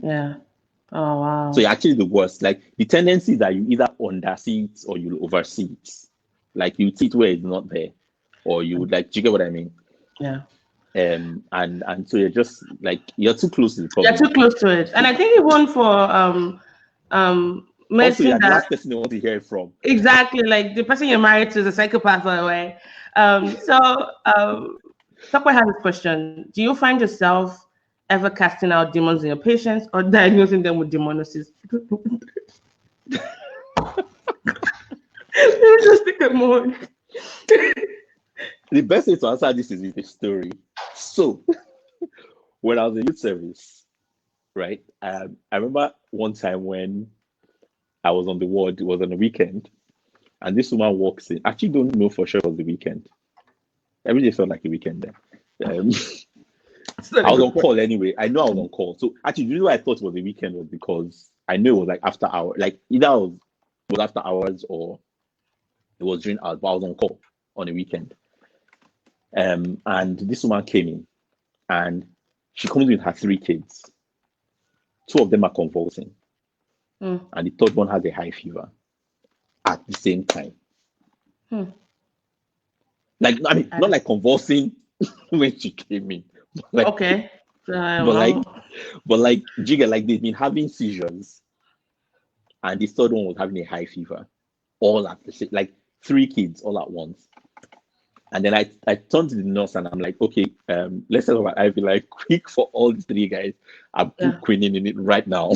Yeah. Oh, wow. So you're actually the worst. Like the tendency is that you either undersee it or you oversee it. Like you see it where it's not there. Or you would like, do you get what I mean? Yeah. And so you're just like, you're too close to the problem. You're too close to it. And I think even for also, you're the last person they want to hear it from. Exactly. Like the person you're married to is a psychopath, by the way. Someone has a question. Do you find yourself ever casting out demons in your patients or diagnosing them with demonosis? Let me just take a moment. The best way to answer this is with a story. So, when I was in youth service, right? I remember one time when I was on the ward, it was on the weekend, and this woman walks in. Actually, don't know for sure it was the weekend. Every day felt like a weekend then. I was on call anyway. I know I was on call. So actually, the reason why I thought it was the weekend was because I knew it was like after hours. Like either it was after hours or it was during hours, but I was on call on a weekend. And this woman came in and she comes with her 3 kids. 2 of them are convulsing. And the third one has a high fever at the same time. Like, I mean, not like convulsing when she came in. Like, okay. But like, Jigga, like they've been having seizures, and the third one was having a high fever, all at the same, like 3 kids all at once. And then I turned to the nurse and I'm like, okay, let's talk about IV, like quick for all the 3 guys. I put quinine in it right now.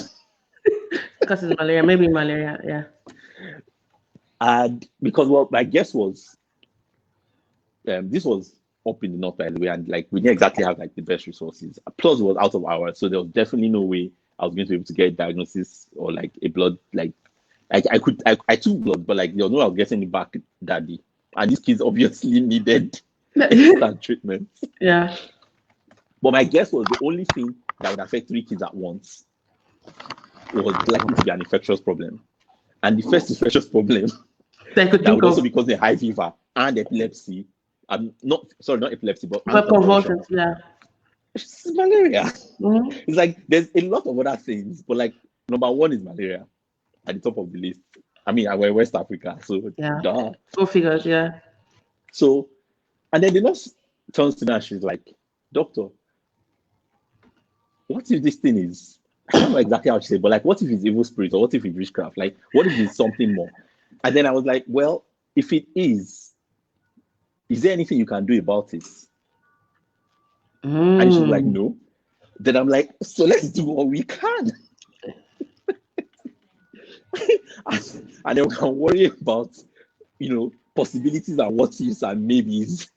Because it's malaria, maybe malaria, yeah. And because, well, my guess was, this was up in the north, by the way, and like we didn't exactly have like the best resources. Plus, it was out of hours, so there was definitely no way I was going to be able to get a diagnosis or like a blood. Like I took blood, but like there was no way I was getting it back that day. And these kids obviously needed instant treatment. Yeah. But my guess was the only thing that would affect 3 kids at once was likely to be an infectious problem, and the first infectious problem that would also be causing a high fever and epilepsy. Not epilepsy, but convulsions. Yeah, it's malaria. It's like there's a lot of other things, but like number 1 is malaria at the top of the list. I mean, we're in West Africa, so yeah, duh. Go figures, yeah. So, and then the nurse turns to me and she's like, "Doctor, what if this thing is?" I don't know exactly how she said, but like, what if it's evil spirit, or what if it's witchcraft? Like, what if it's something more? And then I was like, well, if it is there anything you can do about it? And she's like, no. Then I'm like, so let's do what we can. And then we can worry about, possibilities and what ifs and maybes.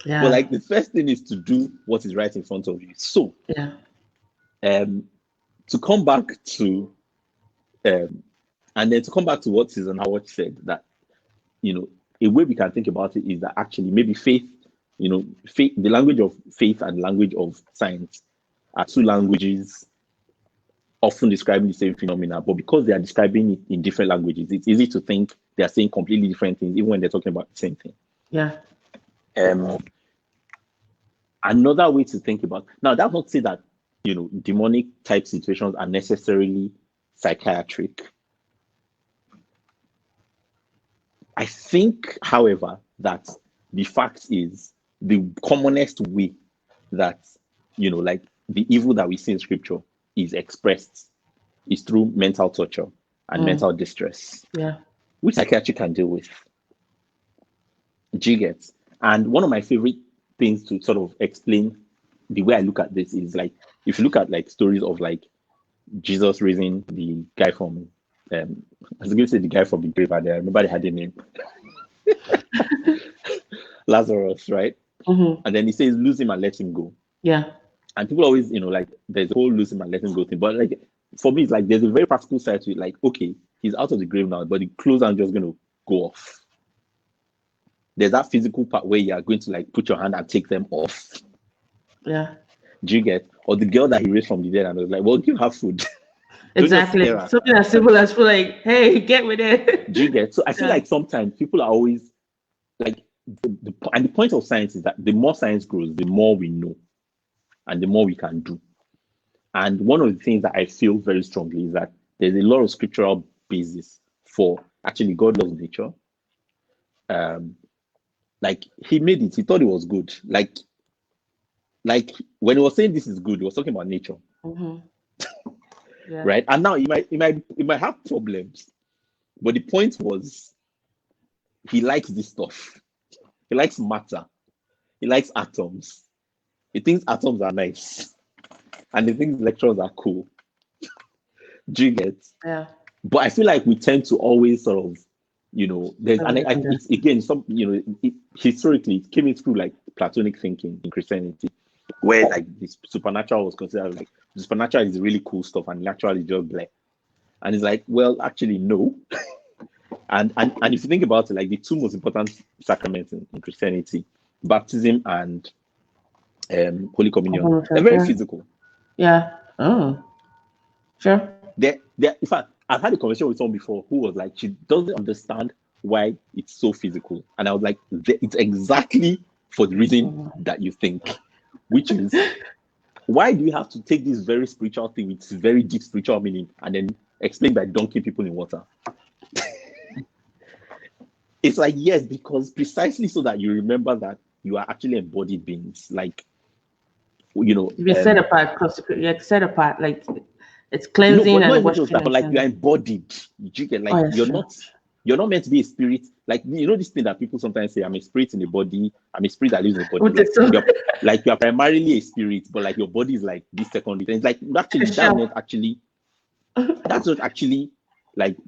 Yeah. But like the first thing is to do what is right in front of you. So, to come back to, and then to come back to what Susan Howard said, that, a way we can think about it is that actually maybe faith, faith, the language of faith and language of science are 2 languages often describing the same phenomena, but because they are describing it in different languages, it's easy to think they are saying completely different things, even when they're talking about the same thing. Yeah. Another way to think about, now that's not to say that, demonic type situations are necessarily psychiatric. I think, however, that the fact is the commonest way that, like the evil that we see in scripture is expressed is through mental torture and mental distress. Yeah. Which psychiatry can deal with. Do you get? And one of my favorite things to sort of explain the way I look at this is like, if you look at like stories of like Jesus raising the guy from, I was going to say the guy from the grave, and I remember they had a name. Lazarus, right? And then he says, lose him and let him go. Yeah. And people always, like, there's a whole lose him and let him go thing. But like, for me, it's like, there's a very practical side to it. Like, okay, he's out of the grave now, but the clothes aren't just going to go off. There's that physical part where you are going to like put your hand and take them off. Yeah. Do you get? Or the girl that he raised from the dead and was like, well, give her food. Exactly. Something as simple as for like, hey, get with it. Do you get? So I feel like sometimes people are always like, and the point of science is that the more science grows, the more we know and the more we can do. And one of the things that I feel very strongly is that there's a lot of scriptural basis for actually God loves nature. Like he made it, he thought it was good. Like when he was saying this is good, he was talking about nature. Yeah. Right? And now it might have problems. But the point was he likes this stuff. He likes matter. He likes atoms. He thinks atoms are nice. And he thinks electrons are cool. Do you get? Yeah. But I feel like we tend to always sort of there's it's again some historically it came in through like Platonic thinking in Christianity, where like this supernatural was considered like the supernatural is really cool stuff and natural is just blah. And it's like, well, actually no. and if you think about it, like the two most important sacraments in Christianity, baptism and Holy Communion, they're very physical. Yeah. Oh, sure. In fact, I've had a conversation with someone before who was like, she doesn't understand why it's so physical. And I was like, it's exactly for the reason that you think, which is, why do you have to take this very spiritual thing with very deep spiritual meaning and then explain by dunking people in water? It's like, yes, because precisely so that you remember that you are actually embodied beings. Like, you've been set apart, you're set apart, like it's cleansing and washing. But like you're embodied. You get like you're not meant to be a spirit. Like this thing that people sometimes say, I'm a spirit in the body, I'm a spirit that lives in the body. Like you're primarily a spirit, but like your body is like this secondary thing. It's like actually that's not actually like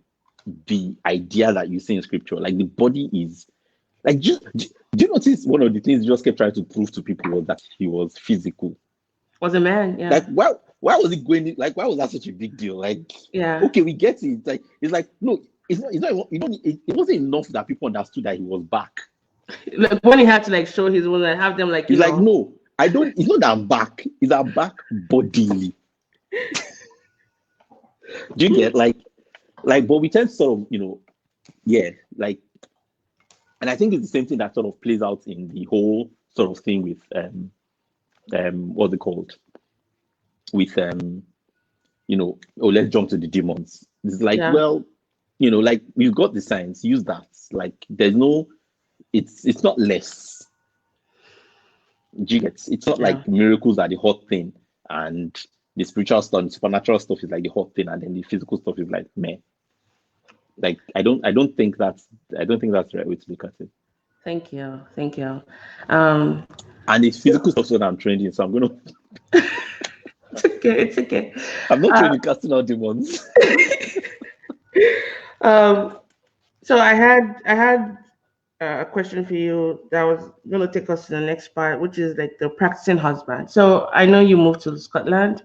the idea that you see in scripture. Like the body is like do you notice one of the things Jesus kept trying to prove to people was that he was physical? Was a man, yeah. Like why was it going? Like why was that such a big deal? Like okay, we get it. Like it's like no, it's not. It wasn't enough that people understood that he was back. Like when he had to like show his own and have them like he's like no, I don't. It's not that I'm back. It's I'm back bodily. Do you get like? But we tend to sort of like, and I think it's the same thing that sort of plays out in the whole sort of thing with what's it called? With let's jump to the demons. It's like, well, like we've got the science, use that. Like there's no, it's not less. It's not like miracles are the hot thing and the spiritual stuff, the supernatural stuff is like the hot thing, and then the physical stuff is like meh. Like I don't think that's the right way to look at it. Thank you. And it's physical stuff that I'm trained in, so I'm gonna. It's okay. I'm not trained in casting out demons. So I had a question for you that was gonna take us to the next part, which is like the practicing husband. So I know you moved to Scotland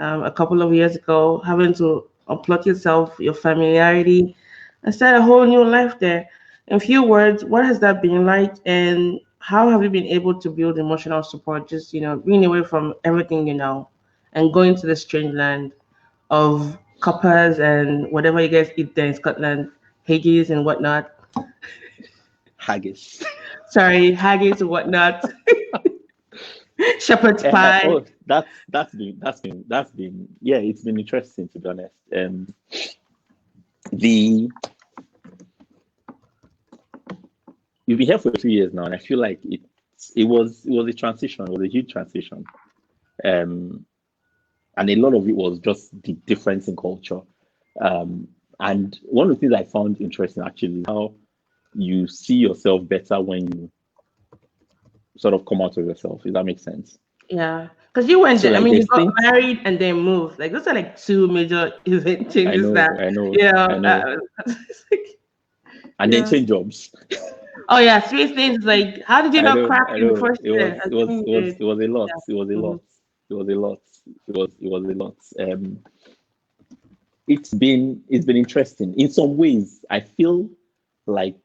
a couple of years ago, having to unplug yourself, your familiarity, and start a whole new life there. In a few words, what has that been like, and how have you been able to build emotional support, just being away from everything and going to the strange land of coppers and whatever you guys eat there in Scotland, haggis and whatnot. Haggis. Sorry, haggis and whatnot. Shepherd's pie. That's been it's been interesting, to be honest. You've been here for 2 years now, and I feel like it was a transition. It was a huge transition, and a lot of it was just the difference in culture. And one of the things I found interesting actually is how you see yourself better when you sort of come out of yourself. If that makes sense. Yeah, because you went there. Like, I mean, you got married and then moved. Like those are like two major event changes. I know. And then change jobs. Oh yeah, three things. Like, how did you not crack in the first year? It was a lot. It was a lot. It's been interesting in some ways. I feel like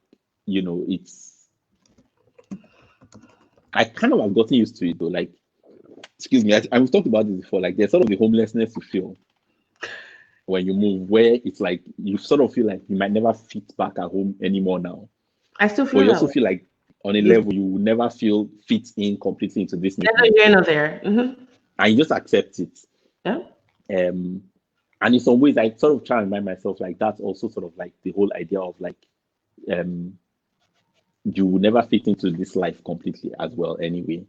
I kind of have gotten used to it though. Like, excuse me, I've talked about this before. Like, there's sort of the homelessness you feel when you move, where it's like you sort of feel like you might never fit back at home anymore now. I still feel. But you also feel like on a level you will never feel fit in completely into this. You're not there. Mm-hmm. And you just accept it. Yeah. And in some ways, I sort of try and remind myself like that's also sort of like the whole idea of like, you will never fit into this life completely as well anyway.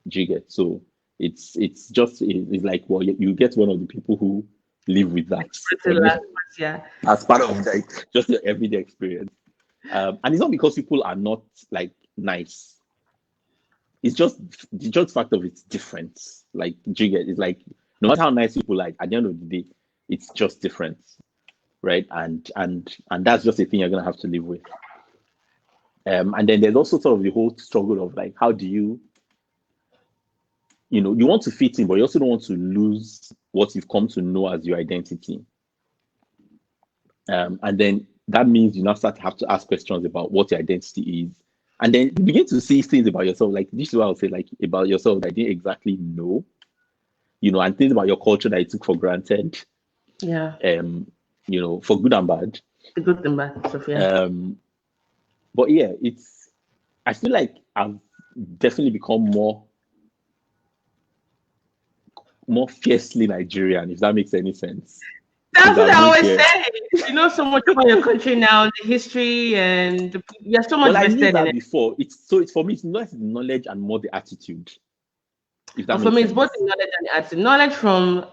Do you get? So it's like, well, you get one of the people who live with that. As part of like just your everyday experience. And it's not because people are not like nice. It's just the fact of it's different. Like, do you get? It's like no matter how nice people like, at the end of the day, it's just different. right? And that's just a thing you're gonna have to live with. And then there's also sort of the whole struggle of like, how do you want to fit in, but you also don't want to lose what you've come to know as your identity. And then that means you now start to have to ask questions about what your identity is. And then you begin to see things about yourself. Like, this is what I'll say, like, about yourself that I didn't exactly know, and things about your culture that you took for granted. Yeah. For good and bad. The good and bad stuff, yeah. But yeah, I feel like I've definitely become more fiercely Nigerian, if that makes any sense. That's what I always say. You know so much about your country now, the history, and you're so much invested in it. I knew that before. It's for me, it's not the knowledge and more the attitude. If that for me, it's both the knowledge and the attitude. Knowledge from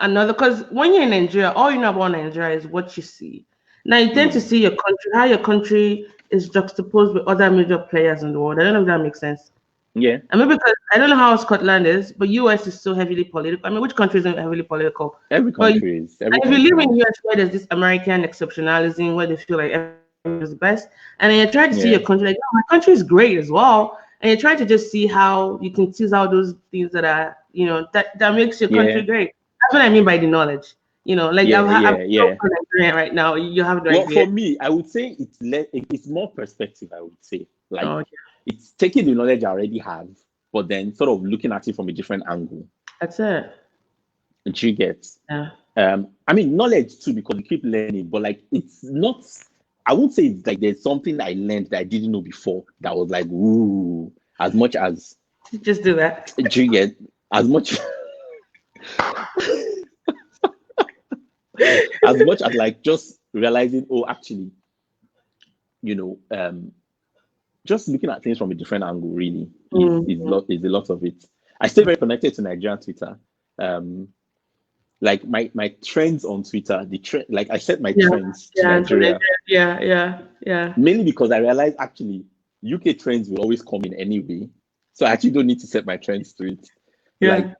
another, because when you're in Nigeria, all you know about Nigeria is what you see. Now you tend to see your country, how your country is juxtaposed with other major players in the world. I don't know if that makes sense. Yeah. I mean, because I don't know how Scotland is, but US is so heavily political. I mean, which country isn't heavily political? Every country is. If you live in US where there's this American exceptionalism, where they feel like everyone is the best, and then you try to see your country like, oh, my country is great as well, and you try to just see how you can tease out those things that are, that makes your country great. That's what I mean by the knowledge. I'm Nigerian right now. You have no idea. For me, I would say it's more perspective. I would say it's taking the knowledge I already have, but then sort of looking at it from a different angle. That's it. And you get. Yeah. I mean, knowledge too, because you keep learning, but like it's not. I won't say it's like there's something I learned that I didn't know before that was like, ooh, as much as. Just do that. Do you get as much? As much as like just realizing, oh, actually, just looking at things from a different angle really is a lot of it. I stay very connected to Nigerian Twitter. Like my trends on Twitter, like I set my trends to Nigeria. Yeah. Mainly because I realized actually UK trends will always come in anyway, so I actually don't need to set my trends to it. Yeah. Like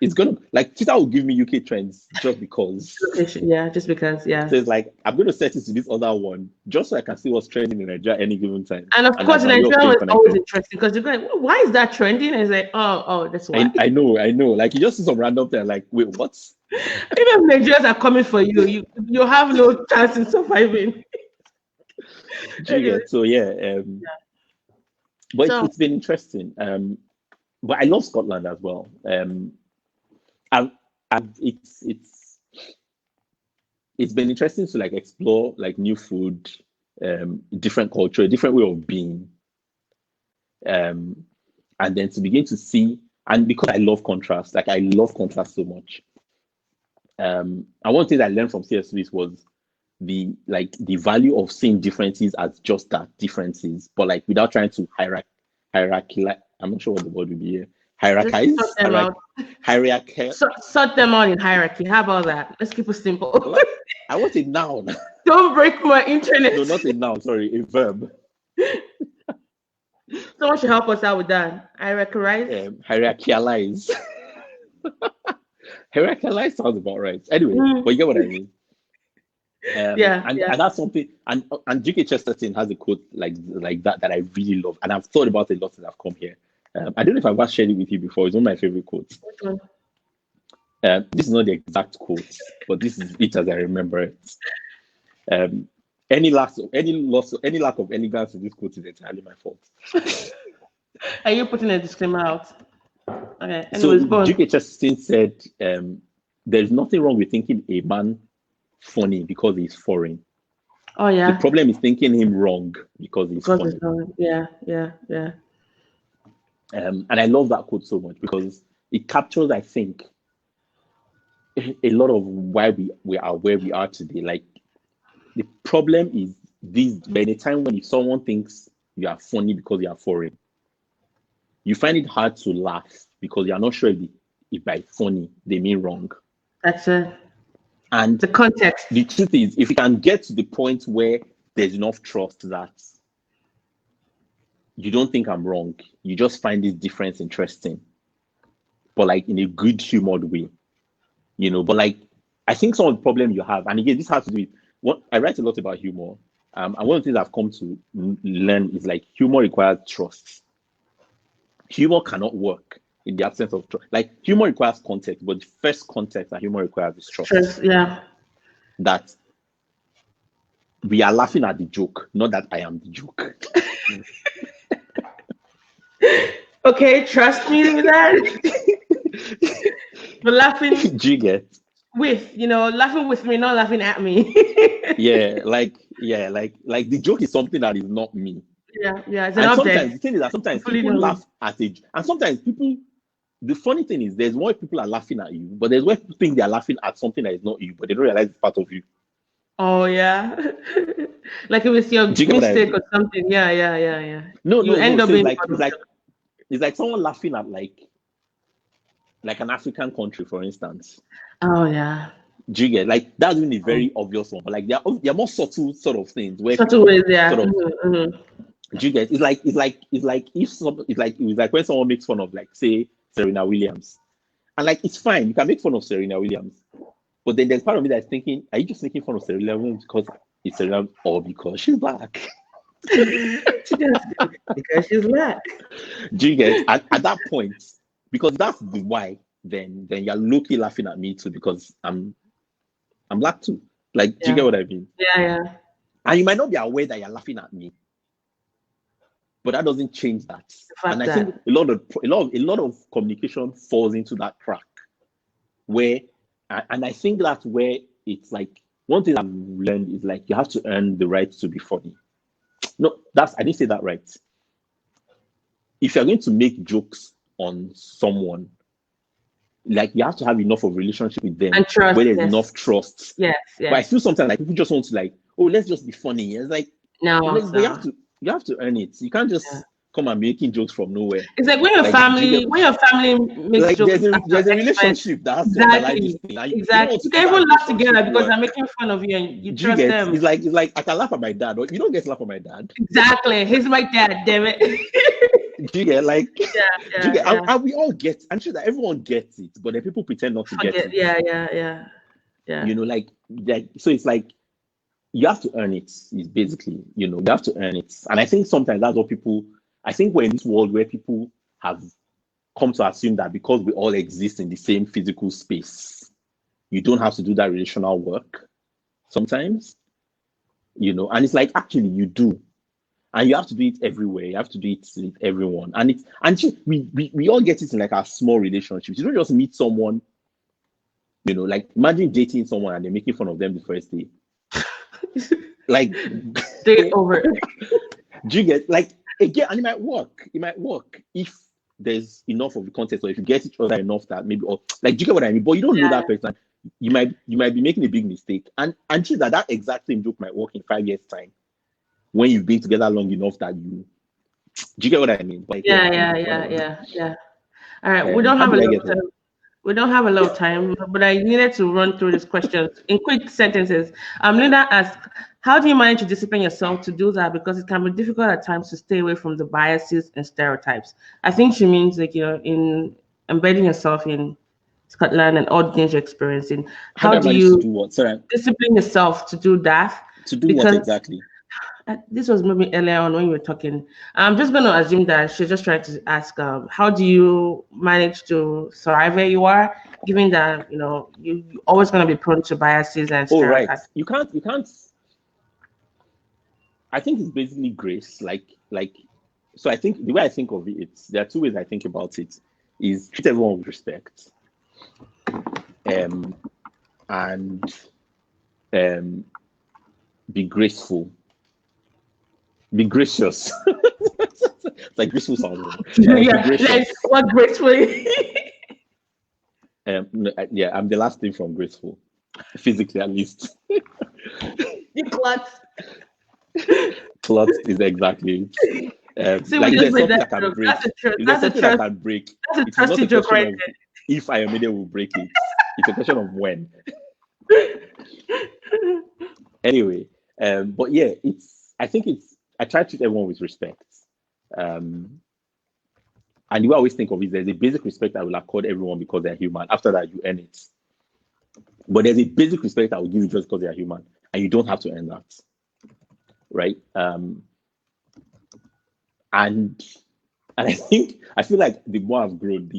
it's gonna Twitter will give me UK trends just because. Yeah, just because. Yeah. So it's like I'm gonna set it to this other one just so I can see what's trending in Nigeria any given time. And of course, Nigeria was always interesting because you're going, why is that trending? And it's like, oh, that's why. I know. Like you just see some random thing, like, wait, what? Even if Nigerians are coming for you, you have no chance in surviving. So yeah. But it's been interesting. But I love Scotland as well. It's been interesting to like explore like new food, different culture, different way of being, and then to begin to see, and because I love contrast, like I love contrast so much. And one thing I learned from C.S. Lewis was the value of seeing differences as just that, differences, but like without trying to hierarchy. I'm not sure what the word would be here. Hierarchize. Sort them out in hierarchy. How about that? Let's keep it simple. I want a noun. Don't break my internet. No, not a noun. Sorry, a verb. Someone should help us out with that. Hierarchize. Hierarchialize. Hierarchialize sounds about right. Anyway, but you get what I mean. And that's something. And G.K. Chesterton has a quote like that I really love, and I've thought about it a lot since I've come here. I don't know if I've shared it with you before. It's one of my favorite quotes. Which one? This is not the exact quote, but this is it as I remember it. Any lack of elegance in this quote is entirely my fault. Are you putting a disclaimer out? Okay. So G.K. Chesterton said, "There's nothing wrong with thinking a man funny because he's foreign. Oh yeah. The problem is thinking him wrong because he's funny." Yeah. And I love that quote so much because it captures, I think, a lot of why we are where we are today. Like the problem is by the time when someone thinks you are funny because you are foreign, you find it hard to laugh because you are not sure if by funny they mean wrong. That's it. And the context. The truth is, if you can get to the point where there's enough trust that you don't think I'm wrong, you just find this difference interesting, but like in a good humored way, But like, I think some of the problem you have, and again, this has to do with what I write a lot about humor. And one of the things I've come to learn is like humor requires trust. Humor cannot work in the absence of trust. Like humor requires context, but the first context that humor requires is trust. Yeah. That we are laughing at the joke, not that I am the joke. Okay, trust me with that. But laughing. Do you get? Laughing with me, not laughing at me. like the joke is something that is not me. Yeah. And sometimes the thing is that sometimes people laugh at it, and sometimes people. The funny thing is, there's why people are laughing at you, but there's why people think they are laughing at something that is not you, but they don't realize it's part of you. Oh yeah, like it was your mistake or something. Yeah. No. End up so being it's like someone laughing at like an African country, for instance. Oh yeah. Do you get like that's really very obvious one, but like there are more subtle sort of things where subtle ways, yeah. Sort of, do you get? It's like when someone makes fun of like say Serena Williams, and like it's fine, you can make fun of Serena Williams, but then there's part of me that's thinking, are you just making fun of Serena Williams because it's Serena or because she's black? Because she's black. Do you get at that point? Because that's the why. Then you're low-key laughing at me too because I'm black too. Like, do you get what I mean? Yeah. And you might not be aware that you're laughing at me, but that doesn't change that. And I think a lot of communication falls into that crack where, and I think that's where it's like one thing I've learned is like you have to earn the right to be funny. No, I didn't say that right. If you're going to make jokes on someone, like you have to have enough of relationship with them and trust, where there's enough trust. Yes. But I feel sometimes like people just want to like, oh, let's just be funny. It's like you have to earn it. You can't just come and be making jokes from nowhere. It's like when your family makes like jokes. There's a relationship that has exactly. You can even laugh together because they're making fun of you and you trust them. It's like I can laugh at my dad, but you don't get to laugh at my dad. Exactly. He's my dad, damn it. Do you get like? Yeah. And we all get. I'm sure that everyone gets it, but then people pretend not to get it. Yeah. Like so it's like you have to earn it. It's basically you have to earn it, and I think sometimes that's what people. I think we're in this world where people have come to assume that because we all exist in the same physical space, you don't have to do that relational work. Sometimes, and it's like actually you do. And you have to do it everywhere. You have to do it with everyone. And we all get it in like our small relationships. You don't just meet someone, like imagine dating someone and they're making fun of them the first day. Like day over. Do you get like again? And it might work. It might work if there's enough of the context, or if you get each other enough that maybe, or like, do you get what I mean? But you don't know that person. You might be making a big mistake, and true that exact same joke might work in 5 years' time. When you've been together long enough that do you get what I mean? Like, yeah. All right, we don't have a lot of time. We don't have a lot of time, but I needed to run through these questions in quick sentences. Linda asked, how do you manage to discipline yourself to do that? Because it can be difficult at times to stay away from the biases and stereotypes. I think she means like, in embedding yourself in Scotland and all the things you're experiencing. How do you discipline yourself to do that? To do what exactly? This was maybe earlier on when you were talking. I'm just going to assume that she's just trying to ask, how do you manage to thrive where you are, given that, you're always going to be prone to biases and stereotypes? Right. You can't. I think it's basically grace. So I think the way I think of it, there are two ways I think about it, is treat everyone with respect. And be graceful. Be gracious. It's like graceful sounds. Like what gracefully? I'm the last thing from graceful, physically at least. You klutz. Klutz is exactly it. See, like there's something that can break. That's a trust. That can break. That's a trusty joke right there. If Ayomide will break it, it's a question of when. Anyway, but yeah, I try to treat everyone with respect. And the way I always think of it, there's a basic respect I will accord everyone because they're human. After that, you earn it. But there's a basic respect I will give you just because they're human. and you don't have to earn that, right? And I feel like the more I've grown,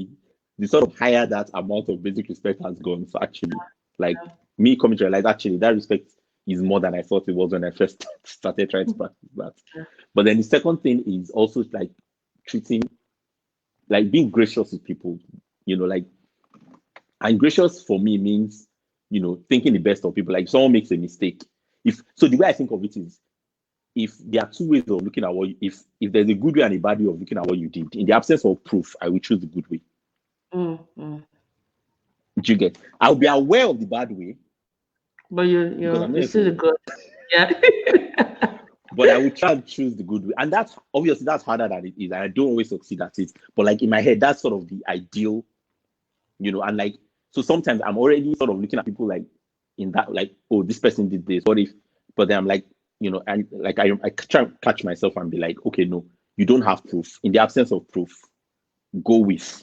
the sort of higher that amount of basic respect has gone. So actually, like me coming to realize actually that respect is more than I thought it was when I first started trying to practice that. But then the second thing is also like treating, like being gracious with people, like, and gracious for me means, thinking the best of people. Like if someone makes a mistake, so the way I think of it is, if there are two ways of looking at what if there's a good way and a bad way of looking at what you did, in the absence of proof, I will choose the good way. Mm-hmm. Do you get? I'll be aware of the bad way, but you see the good. Yeah. But I will try and choose the good way, and that's harder than it is, and I don't always succeed at it. But like in my head, that's sort of the ideal, and like, so sometimes I'm already sort of looking at people like in that, like, oh, this person did this. But then I'm like, and like I try and catch myself and be like, okay, no, you don't have proof. In the absence of proof, go with,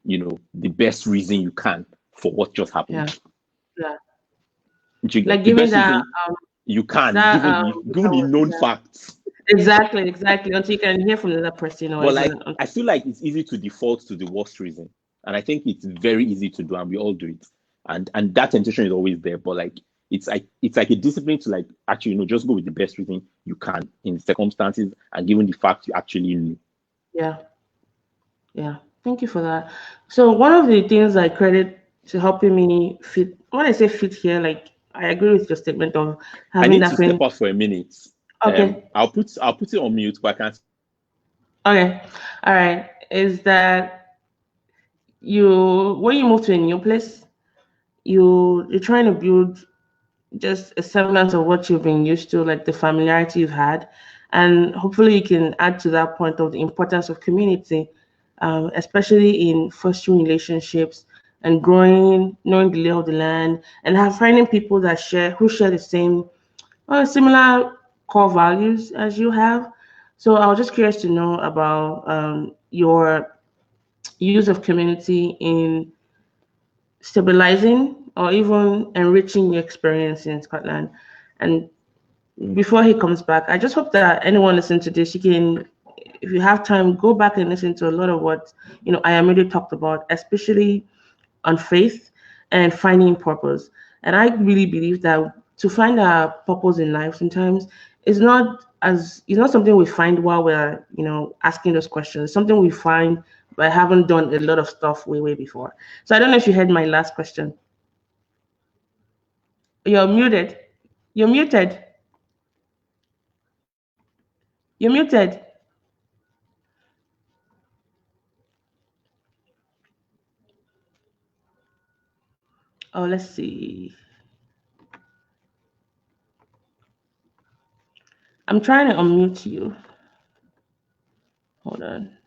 the best reason you can for what just happened. Yeah. Like given that you can, given the known facts. Exactly. Until you can hear from the other person. But like, I feel like it's easy to default to the worst reason, and I think it's very easy to do, and we all do it. And that temptation is always there. But like, it's like a discipline to like actually, just go with the best reason you can in the circumstances and given the facts you actually knew. Yeah. Thank you for that. So one of the things I credit to helping me fit, when I say fit here, like I agree with your statement of having I need that to step off for a minute. Okay. I'll put it on mute, but I can't. Okay. All right. Is that when you move to a new place, you're trying to build just a semblance of what you've been used to, like the familiarity you've had, and hopefully you can add to that point of the importance of community, especially in fostering relationships and growing, knowing the lay of the land, and finding people who share the same or similar core values as you have. So I was just curious to know about your use of community in stabilizing or even enriching your experience in Scotland. And before he comes back, I just hope that anyone listening to this, you can, if you have time, go back and listen to a lot of what Ayomide talked about, especially on faith and finding purpose. And I really believe that to find our purpose in life sometimes it's not something we find while we're asking those questions. It's something we find by having done a lot of stuff way before. So I don't know if you heard my last question. You're muted. You're muted. You're muted. Oh, let's see. I'm trying to unmute you. Hold on.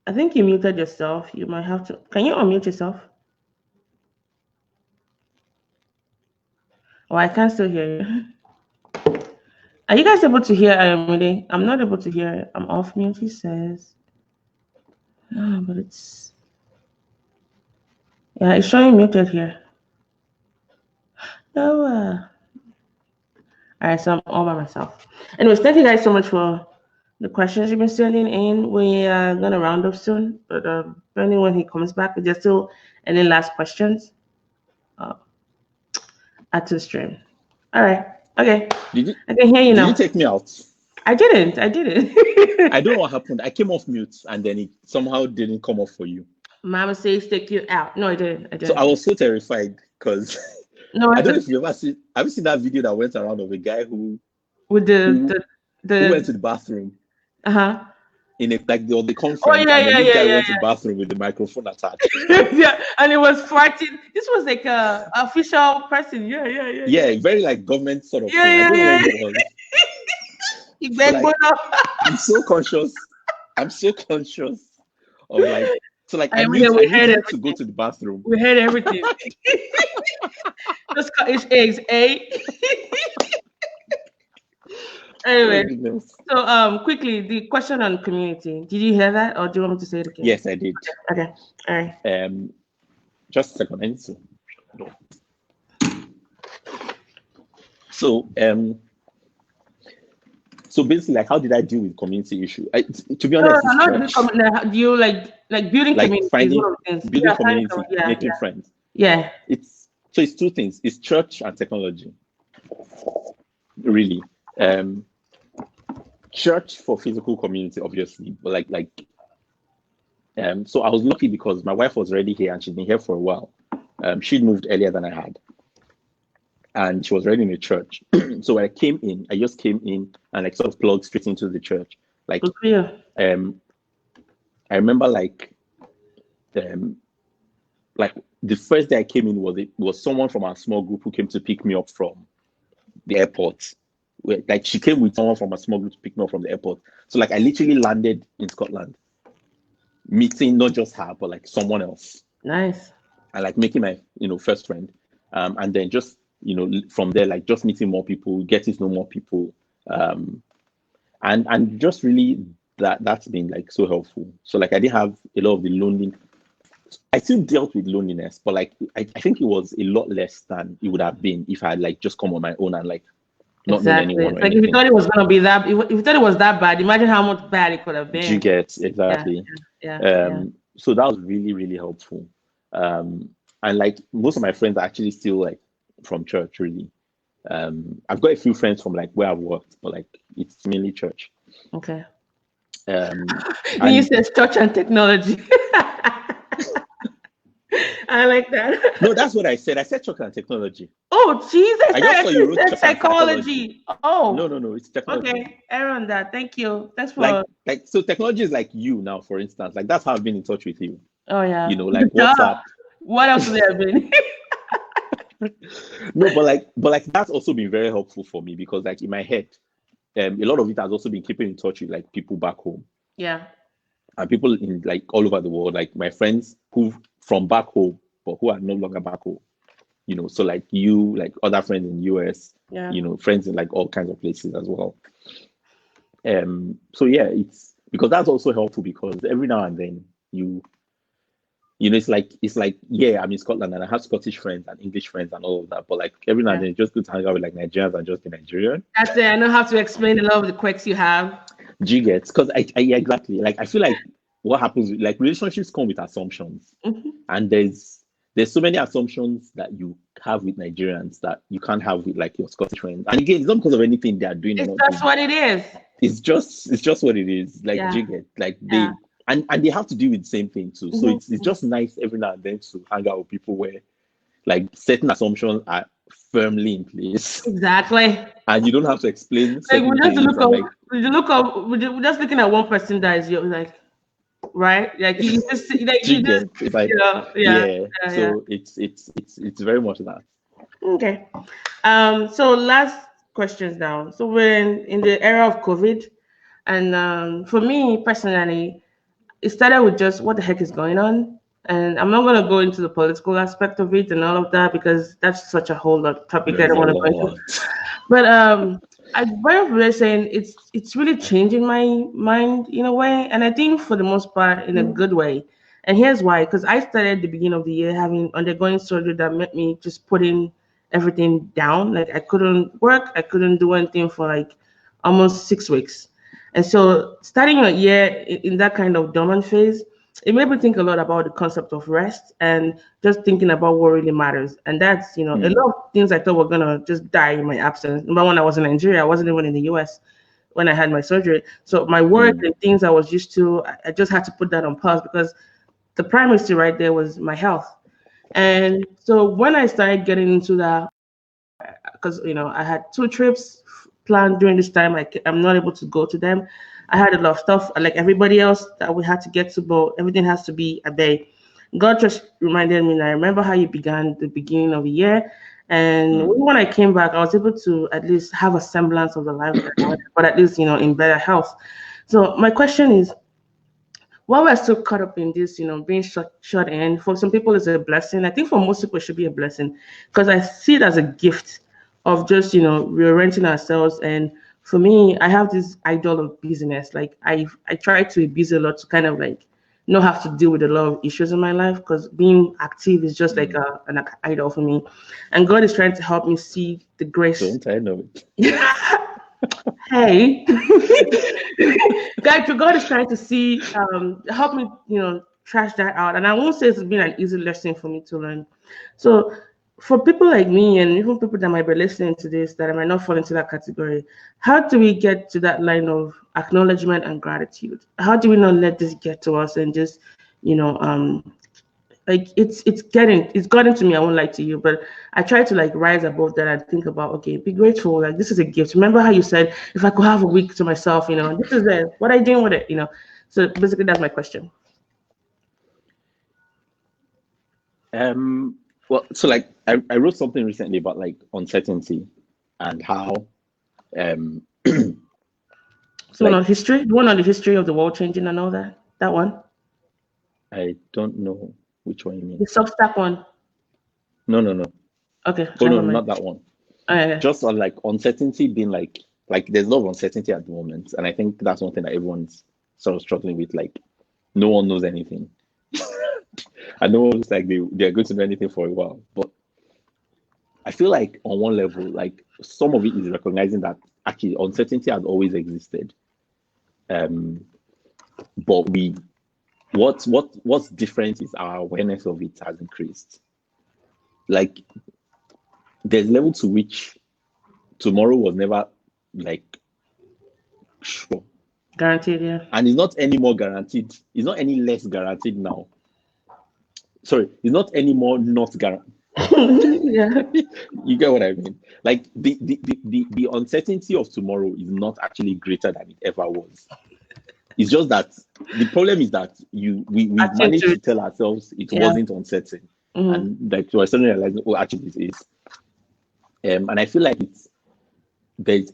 I think you muted yourself. You might have to. Can you unmute yourself? Oh, I can still hear you. Are you guys able to hear Ayomide? I'm not able to hear. I'm off mute, he says. No, but it's... Yeah, it's showing muted here. No. All right, so I'm all by myself. Anyways, thank you guys so much for the questions you've been sending in. We are going to round up soon, but depending when he comes back, if there's still any last questions, add to the stream. All right. Okay. I can hear you now. Did you take me out? I didn't. I don't know what happened. I came off mute and then it somehow didn't come off for you. Mama says take you out. No, I didn't. So I was so terrified because no, I don't know if you ever seen. Have you seen that video that went around of a guy who who went to the bathroom? In the conference. Oh yeah, and this guy went to the bathroom with the microphone attached. Yeah, and it was farting. This was like a official person. Yeah. Very like government sort of thing. I don't know what it was. I'm so conscious. Of like. So like I need to go to the bathroom. We heard everything. Just cut his eggs, eh? Anyway, so quickly, the question on community. Did you hear that, or do you want me to say it again? Yes, I did. Okay. All right. Just a second. I need to. So so basically, like, how did I deal with community issue? To be honest, it's church. Do you like building Like community? finding, building Yeah, community, making friends. Yeah. It's two things. It's church and technology. Really. Church for physical community, obviously, but so I was lucky because my wife was already here and she'd been here for a while. She'd moved earlier than I had, and she was already in the church. So when I came in, I just came in and like sort of plugged straight into the church. Like, I remember like the first day I came in was someone from our small group who came to pick me up from the airport. Like, she came with someone from a small group to pick me up from the airport. So like I literally landed in Scotland, meeting not just her but like someone else. Nice. And like making my first friend, and then just from there, like just meeting more people, getting to know more people, and just really that's been like so helpful. So like I didn't have a lot of the lonely. I still dealt with loneliness, but like I think it was a lot less than it would have been if I had like just come on my own and like not known anyone. Like if you thought it was gonna be that, if you thought it was that bad, imagine how much bad it could have been. You get exactly. Yeah. So that was really, really helpful. And like most of my friends are actually still like from church, really. I've got a few friends from like where I've worked, but like it's mainly church. Okay. You said church and technology. I like that. No, that's what I said. I said church and technology. Oh, Jesus! I just saw you wrote psychology. Oh. No, it's technology. Okay, error on that. Thank you. Thanks for like so technology is like you now, for instance. Like that's how I've been in touch with you. Oh yeah. Like WhatsApp. What else would there have been? No, but like that's also been very helpful for me because like in my head, a lot of it has also been keeping in touch with like people back home. Yeah. And people in like all over the world, like my friends who from back home, but who are no longer back home. So like you, like other friends in US, friends in like all kinds of places as well. So yeah, it's because that's also helpful because every now and then it's like yeah, I'm in Scotland and I have Scottish friends and English friends and all of that, but like every now and then it's just good to hang out with like Nigerians and just be Nigerian. That's it. I know how to explain a lot of the quirks you have. Do you get? Because I exactly, like I feel like what happens with like relationships come with assumptions, and there's so many assumptions that you have with Nigerians that you can't have with like your Scottish friends. And again, it's not because of anything they are doing. It's just what it is. It's just what it is. Like do you get? Like they and they have to do with the same thing too. So it's just nice every now and then to hang out with people where like certain assumptions are firmly in place. Exactly. And you don't have to explain. Like we're just looking at one person that is like, right? Like you just like you just like, So it's very much that. Okay. So last questions now. So we're in the era of COVID, and for me personally, it started with just what the heck is going on. And I'm not going to go into the political aspect of it and all of that because that's such a whole lot of topic I don't want to go into. But I'm very saying it's really changing my mind in a way, and I think for the most part in a good way. And here's why: because I started at the beginning of the year undergoing surgery that meant me just putting everything down. Like I couldn't work, I couldn't do anything for like almost 6 weeks. And so starting a year in that kind of dormant phase, it made me think a lot about the concept of rest and just thinking about what really matters. And that's, a lot of things I thought were going to just die in my absence. Remember when I was in Nigeria, I wasn't even in the US when I had my surgery. So my work and things I was used to, I just had to put that on pause because the primacy right there was my health. And so when I started getting into that, because, I had 2 trips planned during this time, I'm not able to go to them. I had a lot of stuff like everybody else that we had to get to, but everything has to be a day. God just reminded me, and I remember how you began the beginning of the year. And when I came back, I was able to at least have a semblance of the life that I wanted, but at least, in better health. So my question is, while we're still caught up in this, being shut in, for some people it's a blessing. I think for most people it should be a blessing because I see it as a gift of just, reorienting ourselves. And for me, I have this idol of busyness. Like I try to be busy a lot to kind of like not have to deal with a lot of issues in my life, because being active is just like an idol for me. And God is trying to help me see the grace. Don't I know it? Hey, God is trying to see, help me, trash that out. And I won't say it's been an easy lesson for me to learn. So for people like me, and even people that might be listening to this, that I might not fall into that category, how do we get to that line of acknowledgement and gratitude? How do we not let this get to us and just, like it's gotten to me, I won't lie to you, but I try to like rise above that and think about, okay, be grateful, like this is a gift. Remember how you said, if I could have a week to myself, this is it, what are you doing with it, so basically that's my question. Well, so like I wrote something recently about like uncertainty and how so like, on history, the one on the history of the world changing and all that one. I don't know which one you mean. The Substack one. No. Okay. Oh no, not that one. Yeah. Just on like uncertainty being like there's a lot of uncertainty at the moment, and I think that's one thing that everyone's sort of struggling with. Like, no one knows anything. I know it's like they're going to know anything for a while, but I feel like on one level, like some of it is recognizing that actually uncertainty has always existed. But what's different is our awareness of it has increased. Like there's a level to which tomorrow was never like sure. Guaranteed, yeah. And it's not any more guaranteed. It's not any less guaranteed now. Sorry, it's not any more not guaranteed. Yeah. You get what I mean? Like the uncertainty of tomorrow is not actually greater than it ever was. It's just that the problem is that we managed to tell ourselves it wasn't uncertain. Mm-hmm. And like so I suddenly realized, oh, actually it is. And I feel like there's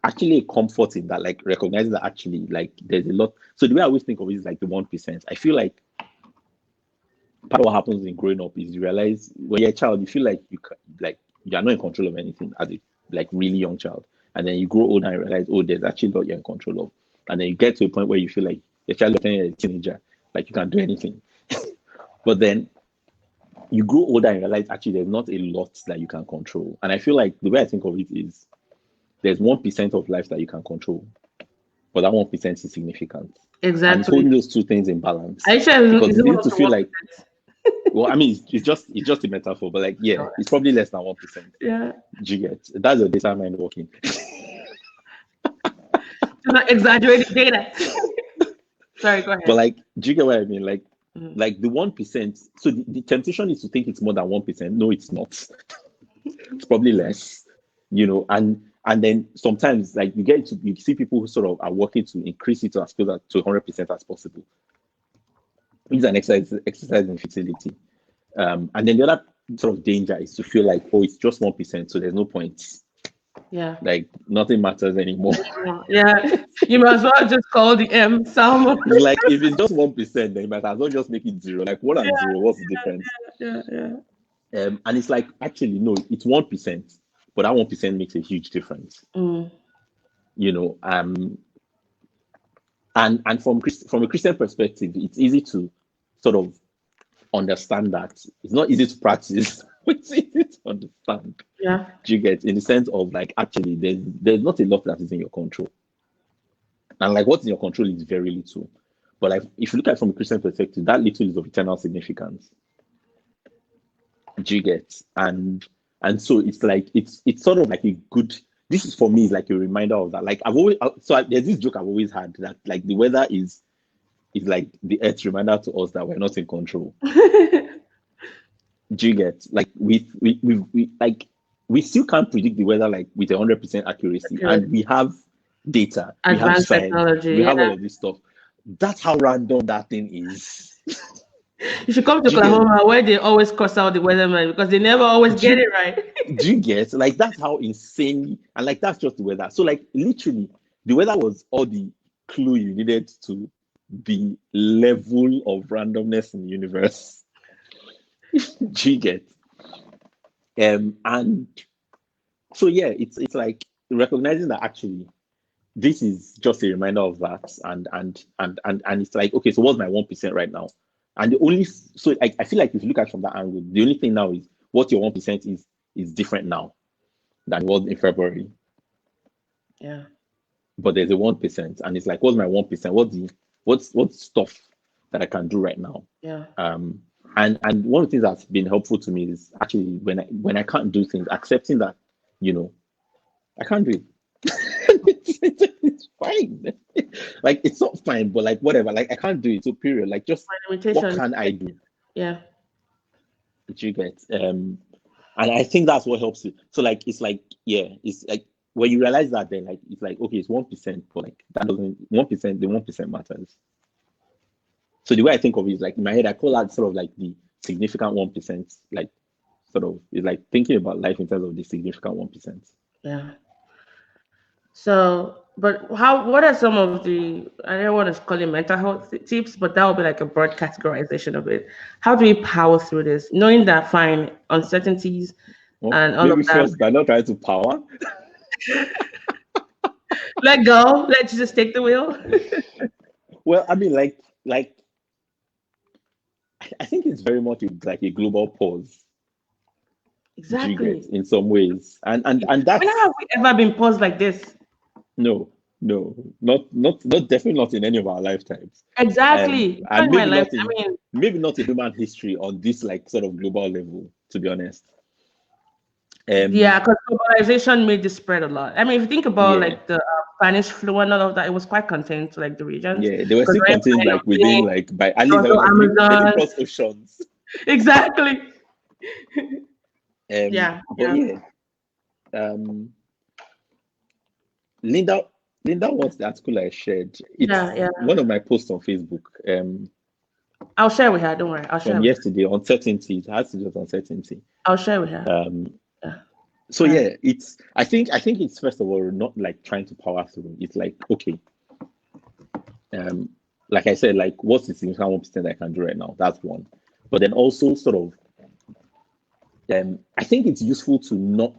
actually a comfort in that, like recognizing that actually like there's a lot. So the way I always think of it is like the 1%. I feel like part of what happens in growing up is you realize when you're a child, you feel like you're not in control of anything as a like really young child. And then you grow older and realize, oh, there's actually a lot you're in control of. And then you get to a point where you feel like your child is a teenager, like you can't do anything. But then you grow older and realize actually there's not a lot that you can control. And I feel like the way I think of it is there's 1% of life that you can control, but that 1% is significant. Exactly. And putting those two things in balance. I sure because you need to feel 1%. Like, well, I mean, it's just a metaphor, but like, yeah, it's probably less than 1%. Yeah. Do you get? That's your data mind working. Not exaggerated data. Sorry, go ahead. But like, do you get what I mean? Like, like the 1%. So the temptation is to think it's more than 1%. No, it's not. It's probably less. And then sometimes like you see people who sort of are working to increase it to as close to 100% as possible. It's an exercise in futility. And then the other sort of danger is to feel like, oh, it's just 1%, so there's no point. Yeah. Like nothing matters anymore. Yeah. You might as well just call the Salmon. Like if it's just 1%, then you might as well just make it 0. Like 1 and 0, what's the difference? Yeah. And it's like actually no, it's 1%, but that 1% makes a huge difference. And from a Christian perspective, it's easy to sort of understand that. It's not easy to practice. It's easy to understand. Yeah. Do you get, in the sense of like actually there's not a lot that is in your control. And like what's in your control is very little. But like if you look at it from a Christian perspective, that little is of eternal significance. Do you get? And so it's like it's sort of like a good. This is for me is like a reminder of that. Like there's this joke I've always had that like the weather is like the Earth's reminder to us that we're not in control. Do you get? Like we like we still can't predict the weather like with 100% accuracy, and we have data, advanced we have technology, we have all of this stuff. That's how random that thing is. You should come to Oklahoma where they always cross out the weatherman because they never always get it right. Do you get? Like that's how insane, and like that's just the weather. So like literally, the weather was all the clue you needed to the level of randomness in the universe. Do you get? And so yeah, it's like recognizing that actually this is just a reminder of that, and it's like, okay, so what's my 1% right now? And the only so I feel like if you look at it from that angle, the only thing now is what your 1% is different now than it was in February. Yeah. But there's a 1%, and it's like, what's my 1%? What's stuff that I can do right now? Yeah. And one of the things that's been helpful to me is actually when I can't do things, accepting that, I can't do it. It's fine. Like, it's not fine, but like whatever. Like, I can't do it. So period. Like, just what can I do? Yeah. Did you get? And I think that's what helps you. So like, it's like, yeah, it's like when you realize that, then like it's like, okay, it's 1%, but like that doesn't 1%. The 1% matters. So the way I think of it is like in my head, I call that sort of like the significant 1%. Like, sort of, it's like thinking about life in terms of the significant 1%. Yeah. So, but what are some of the, I don't want to call it mental health tips, but that would be like a broad categorization of it. How do we power through this? Knowing that, fine, uncertainties and all maybe of that. first, by not trying to power. Let go. Let's just take the wheel. Well, I mean, like, I think it's very much like a global pause. Exactly. In some ways. And that's, when have we ever been paused like this? No, not definitely not in any of our lifetimes. Exactly. And maybe not in human history on this like sort of global level, to be honest. Yeah, because globalization made this spread a lot. I mean, if you think about like the Spanish flu and all of that, it was quite contained to like the regions. Yeah, they were still contained like within like by at least Amazon across oceans. Exactly. Yeah. Linda wants the article I shared. It's one of my posts on Facebook. I'll share with her. Don't worry. I'll share. From yesterday, uncertainty. It has to do with uncertainty. I'll share with her. So yeah, I think it's first of all not like trying to power through. It's like, okay, like I said, like what's the significant 1% I can do right now? That's one. But then also sort of, I think it's useful to not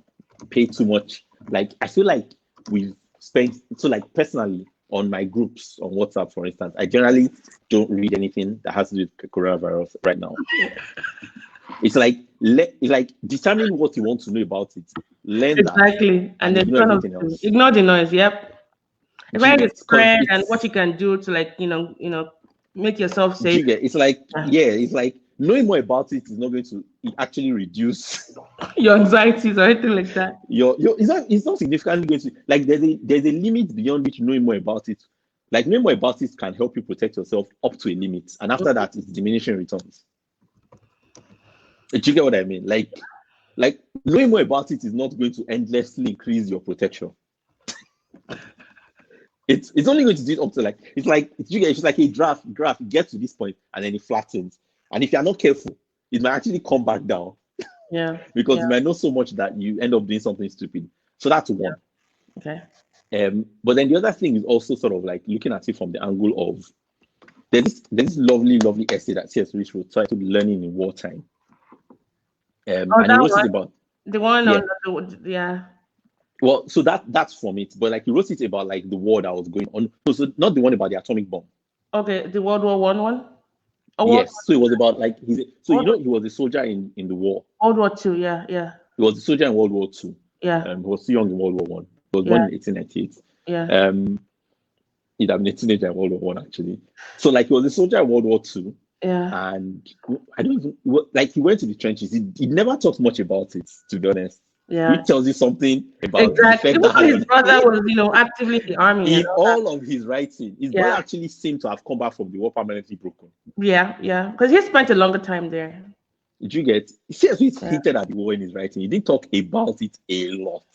pay too much. Like I feel like we've spent, so like personally on my groups on WhatsApp, for instance, I generally don't read anything that has to do with coronavirus right now. It's like determine what you want to know about it. Learn exactly, and then ignore the noise. Yep. If I get spread and what you can do to like make yourself safe. It's like it's like knowing more about it is not going to actually reduce your anxieties or anything like that. It's not significantly going to, like there's a limit beyond which knowing more about it. Like knowing more about it can help you protect yourself up to a limit, and after that it's diminishing returns. Do you get what I mean? Like knowing more about it is not going to endlessly increase your protection. It's only going to do it up to like it's just like a graph. It gets to this point and then it flattens. And if you're not careful, it might actually come back down. Yeah. Because you might know so much that you end up doing something stupid. So that's one. Okay. But then the other thing is also sort of like looking at it from the angle of there's this lovely essay that C.S. Lewis wrote titled "Learning in Wartime." And he wrote it about the one on the Well, so that's from it, but like he wrote it about like the war that was going on. So not the one about the atomic bomb. Okay, the World War one. Yes, so it was about like he was a soldier in the war. World War II, yeah. He was a soldier in World War II. Yeah. He was too young in World War One. He was born in 1898. Yeah. He'd have been a teenager in World War One actually. So like he was a soldier in World War II. Yeah. And I don't even like he went to the trenches. He never talked much about it, to be honest. Yeah. Which tells you something about exactly. Even his brother was, actively in the army. In all of his writing, his brother actually seemed to have come back from the war permanently broken. Yeah. Because he spent a longer time there. Did you get? He hinted at the war in his writing. He didn't talk about it a lot.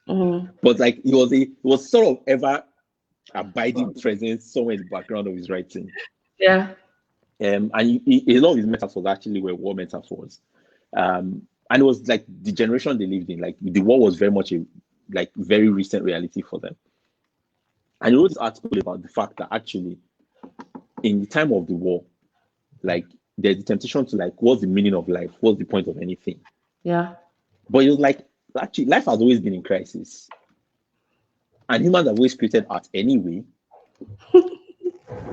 Mm-hmm. But like he was sort of ever abiding presence somewhere in the background of his writing. Yeah. And a lot of his metaphors actually were war metaphors. And it was like the generation they lived in, like the war was very much a very recent reality for them. And he wrote this article about the fact that actually in the time of the war, like there's the temptation to like, what's the meaning of life? What's the point of anything? Yeah. But it was like, actually life has always been in crisis. and humans have always created art anyway.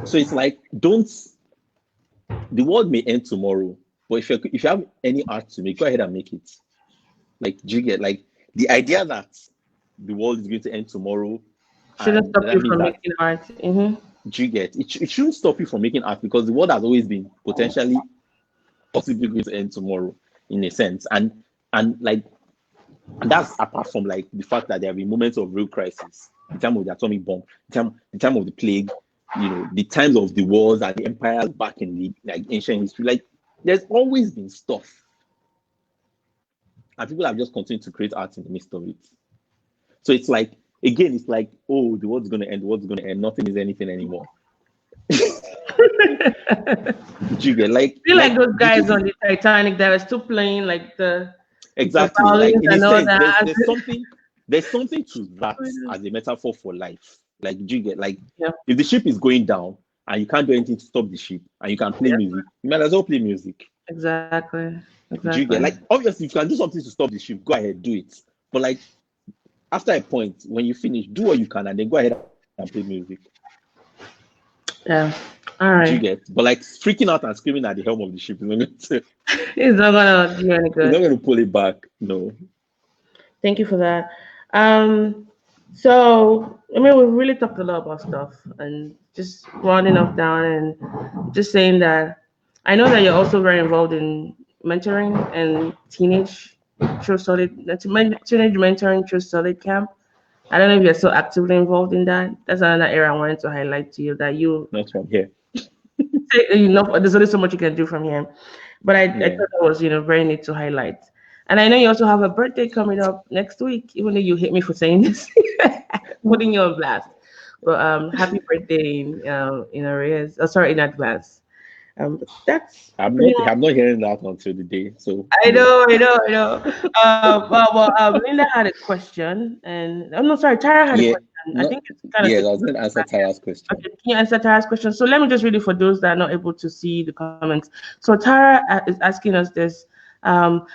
So it's like, the world may end tomorrow, but if you have any art to make, go ahead and make it. Like, do you get, like, the idea that the world is going to end tomorrow shouldn't stop you from making art. Do you get it shouldn't stop you from making art, because the world has always been potentially possibly going to end tomorrow in a sense, and like, that's apart from like the fact that there have been moments of real crisis, the time of the atomic bomb, the time of the plague, the times of the wars and the empires back in the like ancient history. Like, there's always been stuff, and people have just continued to create art in the midst of it. So it's like, again, it's like, oh, the world's going to end, nothing is anything anymore. You get, like, feel like those guys on the Titanic that are still playing like the exactly, like, in a sense, there's something to that as a metaphor for life. Like, you get, like, if the ship is going down and you can't do anything to stop the ship, and you can play music, you might as well play music. Exactly. You get, like, obviously, if you can do something to stop the ship, go ahead, do it. But like, after a point, when you finish, do what you can, and then go ahead and play music. Yeah. All right. You get, but like, freaking out and screaming at the helm of the ship is not going to. It's not gonna do any good. It's not going to pull it back. No. Thank you for that. So I mean, we've really talked a lot about stuff, and just rounding up down and just saying that I know that you're also very involved in mentoring and teenage mentoring through solid camp. I don't know if you're so actively involved in that. That's another area I wanted to highlight to you, that you not from here. There's only so much you can do from here. But I thought that was very neat to highlight. And I know you also have a birthday coming up next week, even though you hate me for saying this, putting you on blast. But happy birthday in arrears. In advance. That's I'm not hearing that until the day. So I know. Linda had a question, and I'm not sorry, Tara had a question. I think it's kind of I was going to answer Tara's question. Okay, can you answer Tara's question? So let me just read it for those that are not able to see the comments. So Tara is asking us this: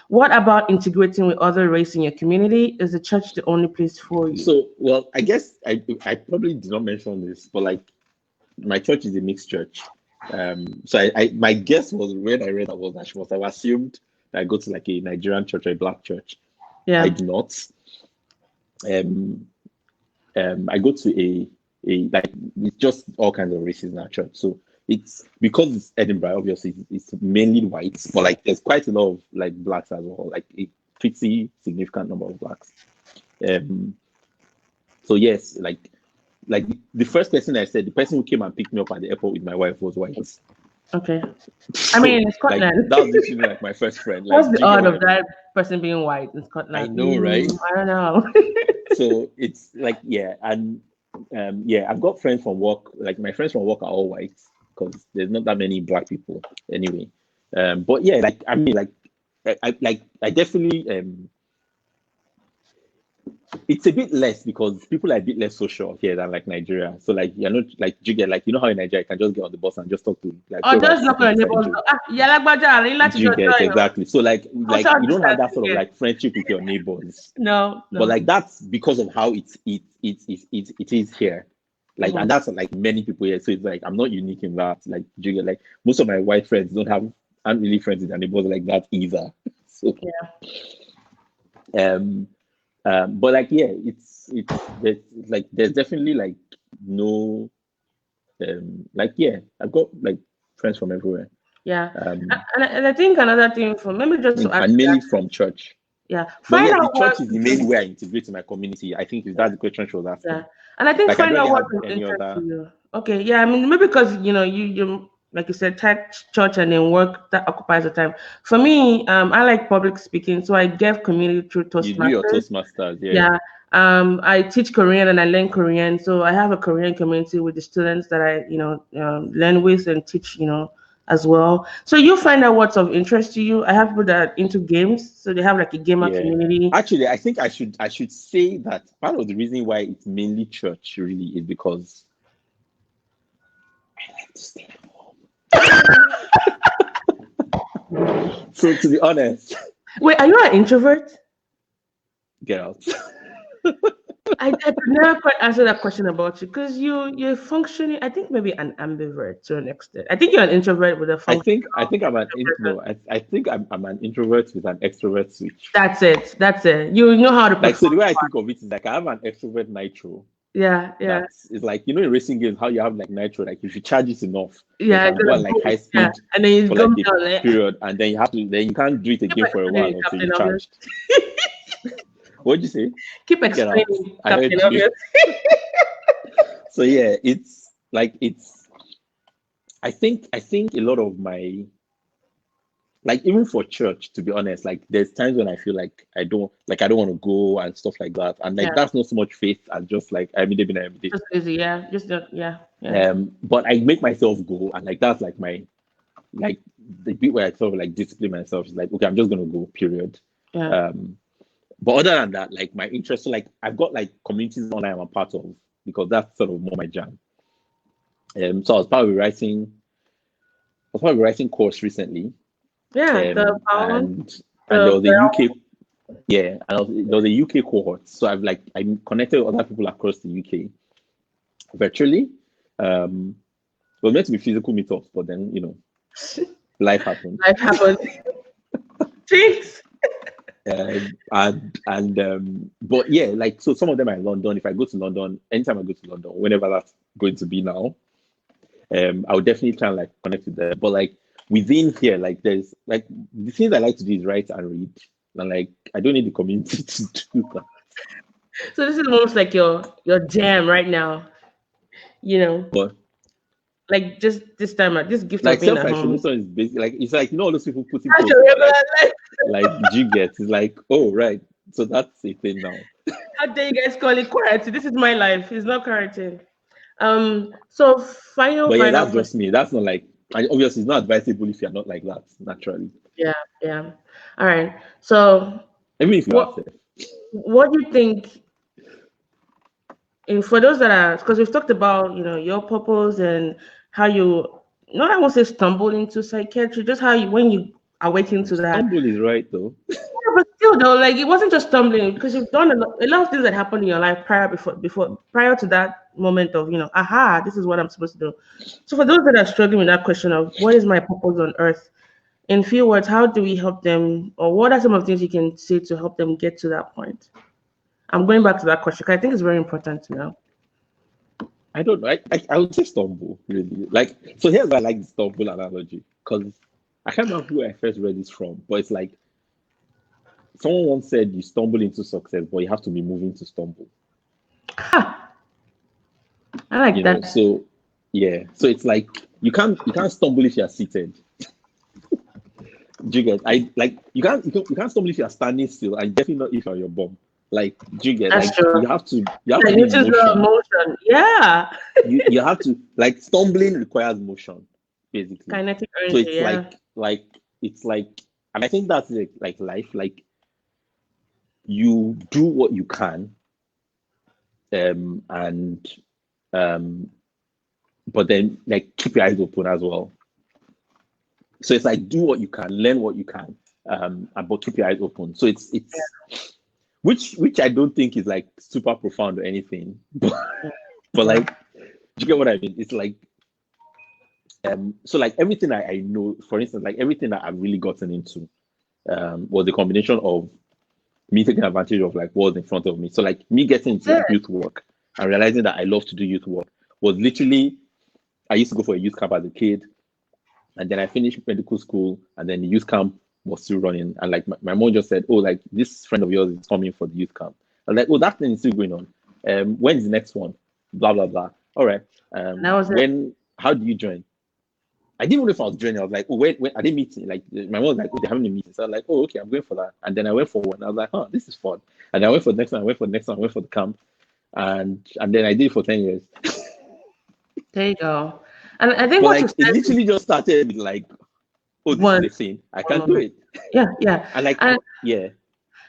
what about integrating with other race in your community? Is the church the only place for you? So, well, I guess I probably did not mention this, but like, my church is a mixed church. So I my guess was, when I read about that, I assumed that I go to like a Nigerian church or a black church. Yeah, I do not. I go to a like, it's just all kinds of races in our church. So it's, because it's Edinburgh, obviously it's mainly white, but like, there's quite a lot of like blacks as well, like a pretty significant number of blacks. So yes, like the first person I said, the person who came and picked me up at the airport with my wife was white. Okay. I mean, in Scotland. Like, that was literally like my first friend. Like, what's the odd of that person being white in Scotland? I know, right? I don't know. So it's like, and I've got friends from work. Like, my friends from work are all white, because there's not that many black people anyway. But yeah, like, I mean, like, I definitely it's a bit less, because people are a bit less social here than like Nigeria. So like, you're not like, you get, like, how in Nigeria you can just get on the bus and just talk to, like, just not going to exactly. So like you don't have that sort of like friendship with your neighbors. No. But like, that's because of how it is here. Like, and that's like many people here. So it's like, I'm not unique in that. Like, you get, like, most of my white friends aren't really friends with their neighbors like that either. So but like, yeah, it's there's definitely like no like, yeah, I've got like friends from everywhere. Yeah. And I think another thing for maybe just to and mainly from church. Yeah. But yeah, the church is the main way I integrate in my community. I think that's the question she was asking. Yeah. And I think like, find out what interests you. Okay. Yeah. I mean, maybe because you like you said, church and then work, that occupies the time. For me, I like public speaking, so I give community through Toastmasters. You do your Toastmasters, yeah. I teach Korean and I learn Korean, so I have a Korean community with the students that I learn with and teach as well. So you find out what's of interest to you. I have people that are into games, so they have like a gamer community. Actually, I think I should say that part of the reason why it's mainly church really is because I like to stay at home. So to be honest, wait, are you an introvert? Get out. I could never quite answer that question about you because you're functioning. I think maybe an ambivert to an extent. I think you're an introvert with a function. I think I'm an no. I think I'm an introvert with an extrovert switch. That's it. That's it. You know how to Like so, perform. the way I think of it is like I have an extrovert nitro. Yeah. It's like in racing games how you have like nitro. Like if you charge it enough, Yeah, you can go at like high speed and then you for go like down a period, and then you can't do it again for a while until you charged. What'd you say? Keep explaining, I heard Captain you. Obvious. So yeah, it's like I think a lot of my, like even for church, to be honest, like there's times when I feel like I don't want to go and stuff like that, and like that's not so much faith as just like Ayomide. Just easy, yeah. Just yeah. But I make myself go, and like that's like my, like the bit where I sort of like discipline myself is like, okay, I'm just gonna go, period. Yeah. But other than that, like my interest, so like I've got like communities online I'm a part of because that's sort of more my jam. So I was part of a writing course recently. Yeah, and there was a UK, there was a UK cohort. So I'm connected with other people across the UK virtually. It was meant to be physical meetups, but then life happened. Thanks. But yeah, like so some of them are in London. If I go to London, anytime I go to London, whenever that's going to be now, I would definitely try and like connect with them. But like within here, like there's like the things I like to do is write and read. And like I don't need the community to do that. So this is almost like your jam right now. But like just this time, this gift like of being at home. self-isolation is basically like it's like all those people putting like you get it's like, oh right, so that's a thing now. How dare you guys call it quarantine? This is my life. It's not quarantine. So final. But yeah, that's just me. That's not like, obviously it's not advisable if you're not like that naturally. Yeah. All right. So even if you what do you think? And for those that are, because we've talked about your purpose and how you, not I won't say stumble into psychiatry, just how you, when you awaken to that. Stumble is right though. Yeah, but still though, like it wasn't just stumbling because you've done a lot of things that happened in your life prior to that moment of aha, this is what I'm supposed to do. So for those that are struggling with that question of what is my purpose on earth, in few words, how do we help them, or what are some of the things you can say to help them get to that point? I'm going back to that question because I think it's very important to know. I don't know. I would say stumble, really. Like, so here's why I like the stumble analogy, because I can't remember who I first read this from, but it's like someone once said you stumble into success, but you have to be moving to stumble. Ha! I like that. So yeah. So it's like you can't stumble if you're seated. Do you get? You can't stumble if you're standing still, and definitely not if you're on your bum. Like, do you get? That's like true. you have to motion. Yeah. you have to, like, stumbling requires motion, basically. Kinetic energy. So it's like, and I think that's like life. Like, you do what you can, but then like keep your eyes open as well. So it's like do what you can, learn what you can, but keep your eyes open. So it's which I don't think is like super profound or anything, but like, do you get what I mean? It's like, so like everything I know, for instance, like everything that I've really gotten into was a combination of me taking advantage of like what's in front of me. So like me getting into youth work and realizing that I love to do youth work was literally, I used to go for a youth camp as a kid, and then I finished medical school, and then the youth camp was still running, and like my mom just said, oh, like this friend of yours is coming for the youth camp. I was like, oh, that thing is still going on. When's the next one? Blah blah blah. All right. How do you join? I didn't know if I was joining. I was like, oh, when are they meeting? Like my mom was like, oh, they're having a meeting. So I was like, oh, okay, I'm going for that. And then I went for one. I was like, oh, this is fun. And I went for the next one. I went for the next one. I went for the camp, and then I did it for 10 years. There you go. And I think what it literally just started with like, oh, this is the thing. I can't do it. Yeah. And like, yeah.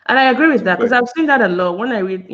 And I agree with that because I've seen that a lot when I read,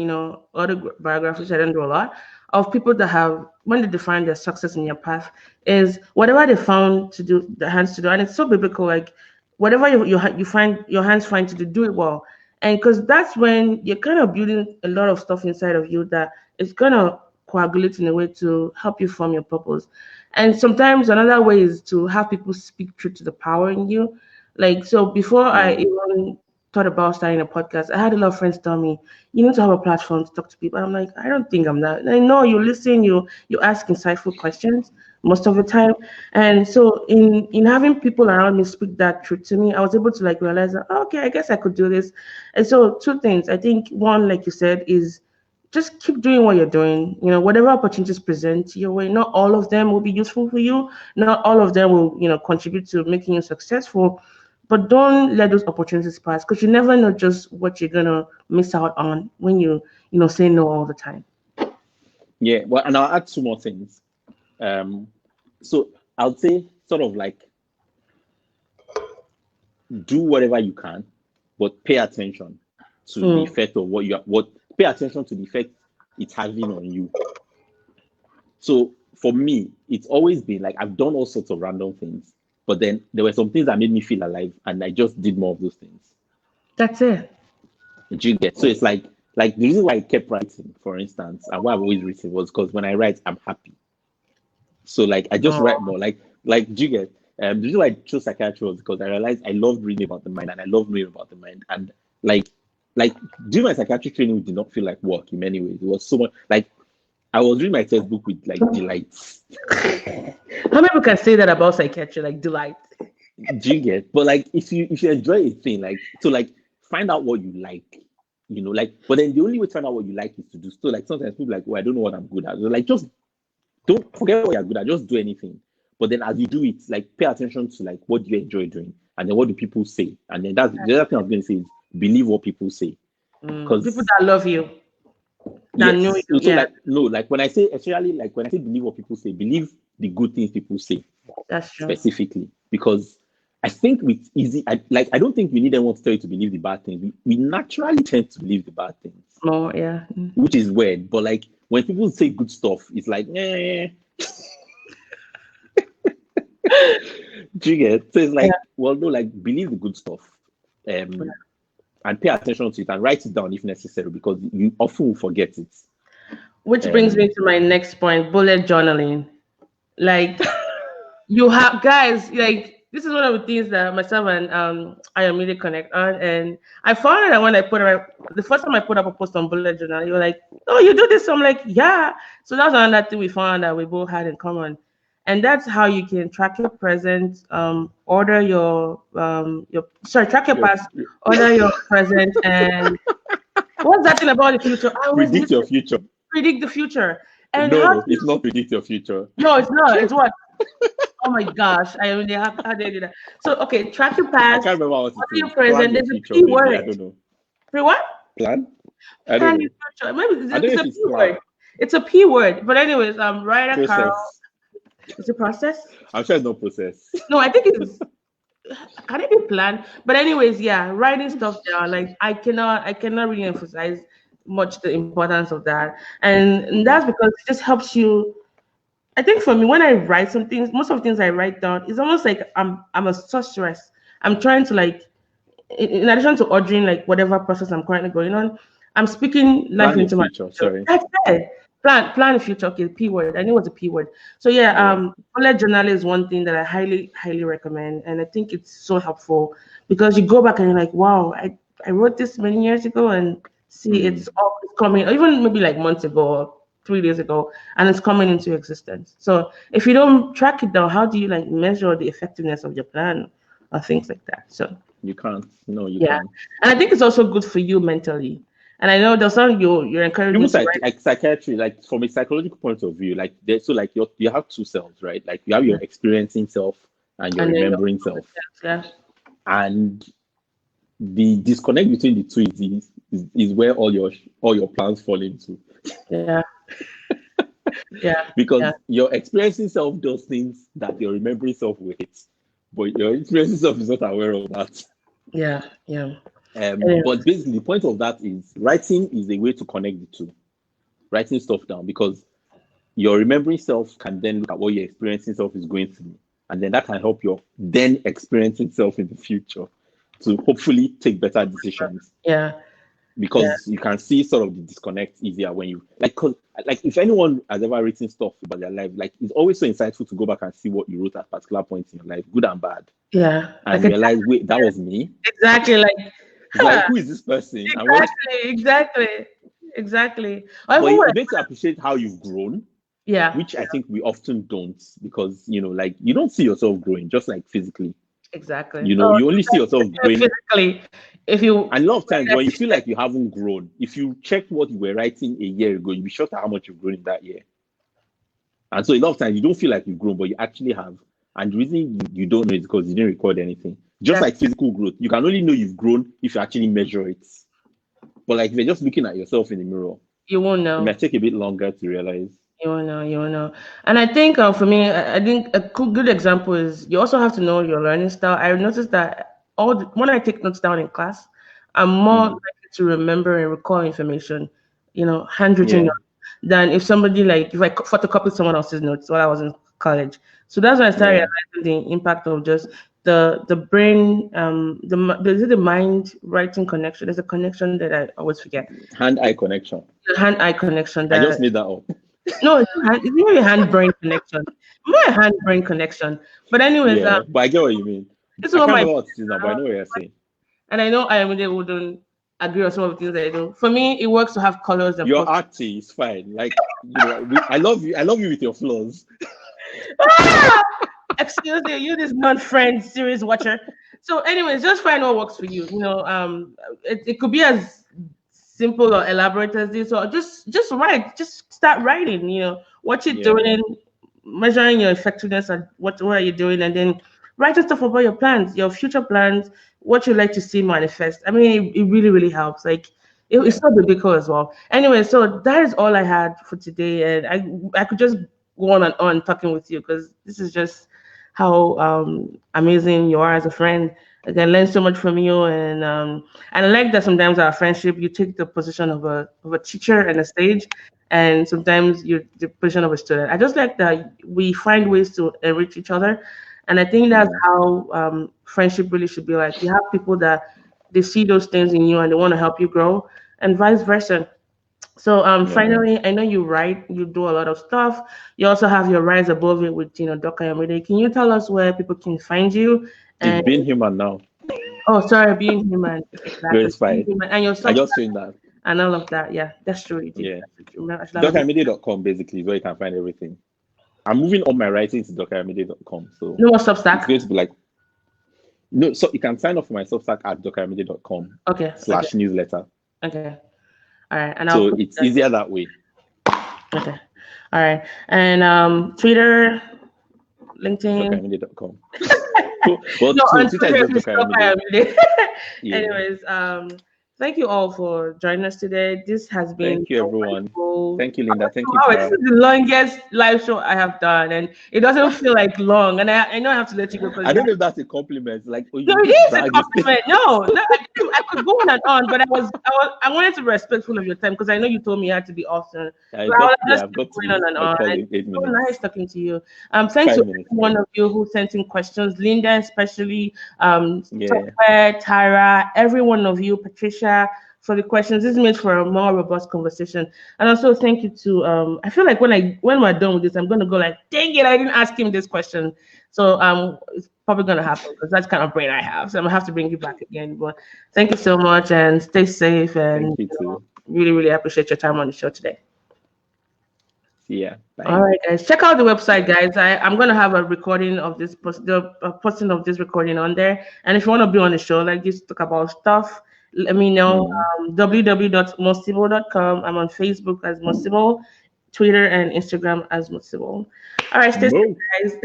autobiographies. I don't do a lot of people that have, when they define their success in your path, is whatever they found to do, their hands to do, and it's so biblical. Like whatever you find your hands find to do it well. And because that's when you're kind of building a lot of stuff inside of you that is gonna coagulate in a way to help you form your purpose. And sometimes another way is to have people speak truth to the power in you. Like, so before I even thought about starting a podcast, I had a lot of friends tell me, you need to have a platform to talk to people. I'm like, I don't think I'm that. I know you listen, you ask insightful questions most of the time. And so in having people around me speak that truth to me, I was able to like realize that, okay, I guess I could do this. And so two things. I think one, like you said, is just keep doing what you're doing. You know, whatever opportunities present your way, not all of them will be useful for you. Not all of them will, contribute to making you successful. But don't let those opportunities pass, because you never know just what you're gonna miss out on when you say no all the time. Yeah, well, and I'll add two more things. So I'll say sort of like do whatever you can, but pay attention to the effect of pay attention to the effect it's having on you. So for me, it's always been like I've done all sorts of random things, but then there were some things that made me feel alive, and I just did more of those things. That's it. Did you get? So it's like the reason why I kept writing, for instance, and why I've always written was because when I write, I'm happy. So like I just write more. Like do you get? The reason why I chose psychiatry was because I realized I loved reading about the mind, and I love knowing about the mind. And like doing my psychiatry training did not feel like work in many ways. It was so much like I was reading my textbook with like delights. How many people can say that about psychiatry, like delight? Do you get? But like if you enjoy a thing, like so like find out what you like, but then the only way to find out what you like is to do. So like sometimes people are like, oh, I don't know what I'm good at. So, like just don't forget what you're good at, just do anything. But then as you do it, like pay attention to like what do you enjoy doing, and then what do people say, and then that's the other thing I was going to say is believe what people say, because people that love you, that know you. So like when I say, especially like when I say believe what people say, believe the good things people say. That's true. Specifically, because I think with I don't think we need anyone to tell you to believe the bad things. We naturally tend to believe the bad things. Oh yeah. Which is weird, but like when people say good stuff, it's like, eh. Do you get? So it's like, well, no, like believe the good stuff, and pay attention to it and write it down if necessary, because you often will forget it. Which brings me to my next point: bullet journaling. Like you have guys, like this is one of the things that myself and Ayomide connect on, and I found that when the first time I put up a post on bullet journal, you were like, "Oh, you do this?" So I'm like, "Yeah." So that's another thing we found that we both had in common. And that's how you can track your present, order track your past, order your present, and what's that thing about the future? Predict your future. Predict the future. And no, it's not predict your future. No, it's not. It's what? Oh my gosh! How do they do that? So okay, track your past. I can't remember what order your present. There's a P word. I don't know. What? Plan? I don't know. Future. Maybe it's a P word. It's a P word. But anyways, writer Carol. Is it process? I'm sure it's no process. No, I think it's can it be planned? But anyways, yeah, writing stuff down. Like I cannot really emphasize much the importance of that. And that's because it just helps you. I think for me, when I write some things, most of the things I write down, it's almost like I'm a sorceress. I'm trying to like, in addition to ordering like whatever process I'm currently going on, I'm speaking life into my future. Sorry. That's it. Plan the future. Okay, P word. I knew it was a P word. So bullet journal is one thing that I highly, highly recommend, and I think it's so helpful because you go back and you're like, wow, I wrote this many years ago, and see it's coming, even maybe like months ago or 3 days ago, and it's coming into existence. So if you don't track it down, how do you like measure the effectiveness of your plan or things like that? So you can't. No, you can't. And I think it's also good for you mentally. And I know there's some you're encouraging. Like psychiatry, like from a psychological point of view, like you have two selves, right? Like you have your experiencing self and your remembering self. Yeah. And the disconnect between the two is where all your plans fall into. Yeah. Yeah. Because your experiencing self does things that your remembering self will hate, but your experiencing self is not aware of that. Yeah. But basically, the point of that is writing is a way to connect the two. Writing stuff down, because your remembering self can then look at what your experiencing self is going through, and then that can help your then experiencing self in the future to hopefully take better decisions. Yeah. Because you can see sort of the disconnect easier when you like if anyone has ever written stuff about their life, like it's always so insightful to go back and see what you wrote at particular points in your life, good and bad. Yeah. And realize, wait, that was me. Exactly. Like, like who is this person? Exactly. But it makes you appreciate how you've grown. Yeah. Which I think we often don't, because like you don't see yourself growing, just like physically. Exactly. You only see yourself growing physically. And a lot of times when you feel like you haven't grown, if you checked what you were writing a year ago, you'll be shocked at how much you've grown in that year. And so a lot of times you don't feel like you've grown, but you actually have. And the reason you don't know is because you didn't record anything. Just like physical growth, you can only know you've grown if you actually measure it. But like if you're just looking at yourself in the mirror, you won't know. It might take a bit longer to realize. You won't know. And I think for me, I think a good example is you also have to know your learning style. I noticed that when I take notes down in class, I'm more likely to remember and recall information, handwritten notes, than if somebody if I photocopied someone else's notes while I was in college. So that's when I started realizing the impact of just the brain, the mind writing connection. There's a connection that I always forget. Hand-eye connection. The hand-eye connection. I just made that up. No, it's not a hand-brain connection. More a hand-brain connection. But anyways, but I get what you mean. This is what I know what it is now, but I know what you're saying. And I know Ayomide wouldn't agree on some of the things that I do. For me, it works to have colors and your arty is fine. Like I love you with your flaws. Excuse me, you this non-friend series watcher. So anyways, just find what works for you. It could be as simple or elaborate as this, or just write, just start writing, what you're doing, measuring your effectiveness and what are you doing, and then write stuff about your plans, your future plans, what you like to see manifest. I mean, it really, really helps. Like it's not biblical as well. Anyway, so that is all I had for today, and I could just go on and on talking with you because this is just how amazing you are as a friend. I can learn so much from you, and I like that sometimes our friendship, you take the position of a teacher and a stage, and sometimes you're the position of a student. I just like that we find ways to enrich each other, and I think that's how friendship really should be like. You have people that they see those things in you and they want to help you grow, and vice versa. So finally, I know you write, you do a lot of stuff. You also have your Rise Above It with Dr. Ayomide. Can you tell us where people can find you? And Being Human now. Oh, sorry, Being Human. Exactly. It's fine. And your I just saying that. And all of that. Yeah, that's true. DrAyomide.com basically is where you can find everything. I'm moving all my writing to DrAyomide.com. So no more Substack. It's going to be like so you can sign up for my Substack at DrAyomide.com. Okay. /newsletter. Okay. All right. And so it's easier that way. Okay. All right. And Twitter, LinkedIn. DrAyomide.com. Well, no, Twitter is DrAyomide. Anyways, thank you all for joining us today. This has been thank you, everyone. Thank you, Linda. Thank you. This is the longest live show I have done, and it doesn't feel like long. And I know I have to let you go. I don't know if that's a compliment. Like, no, it is a compliment. No, I could go on and on, but I wanted to be respectful of your time because I know you told me you had to be off soon. I've got to going on and on. It's so nice talking to you. Thanks to one of you who sent in questions, Linda especially, Tyra, every one of you, Patricia, for the questions. This is made for a more robust conversation. And also thank you to I feel like when we're done with this, I'm gonna go like, dang it, I didn't ask him this question. So it's probably gonna happen because that's the kind of brain I have. So I'm gonna have to bring you back again. But thank you so much and stay safe, and really, really appreciate your time on the show today. Yeah. Bye. All right, guys. Check out the website, guys. I'm gonna have a recording of this posting of this recording on there. And if you want to be on the show, like just talk about stuff, let me know. www.mosibyl.com. I'm on Facebook as Mosibyl, Twitter and Instagram as Mosibyl. All right, stay safe, guys.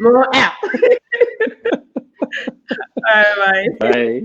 More out. All right, bye. Bye.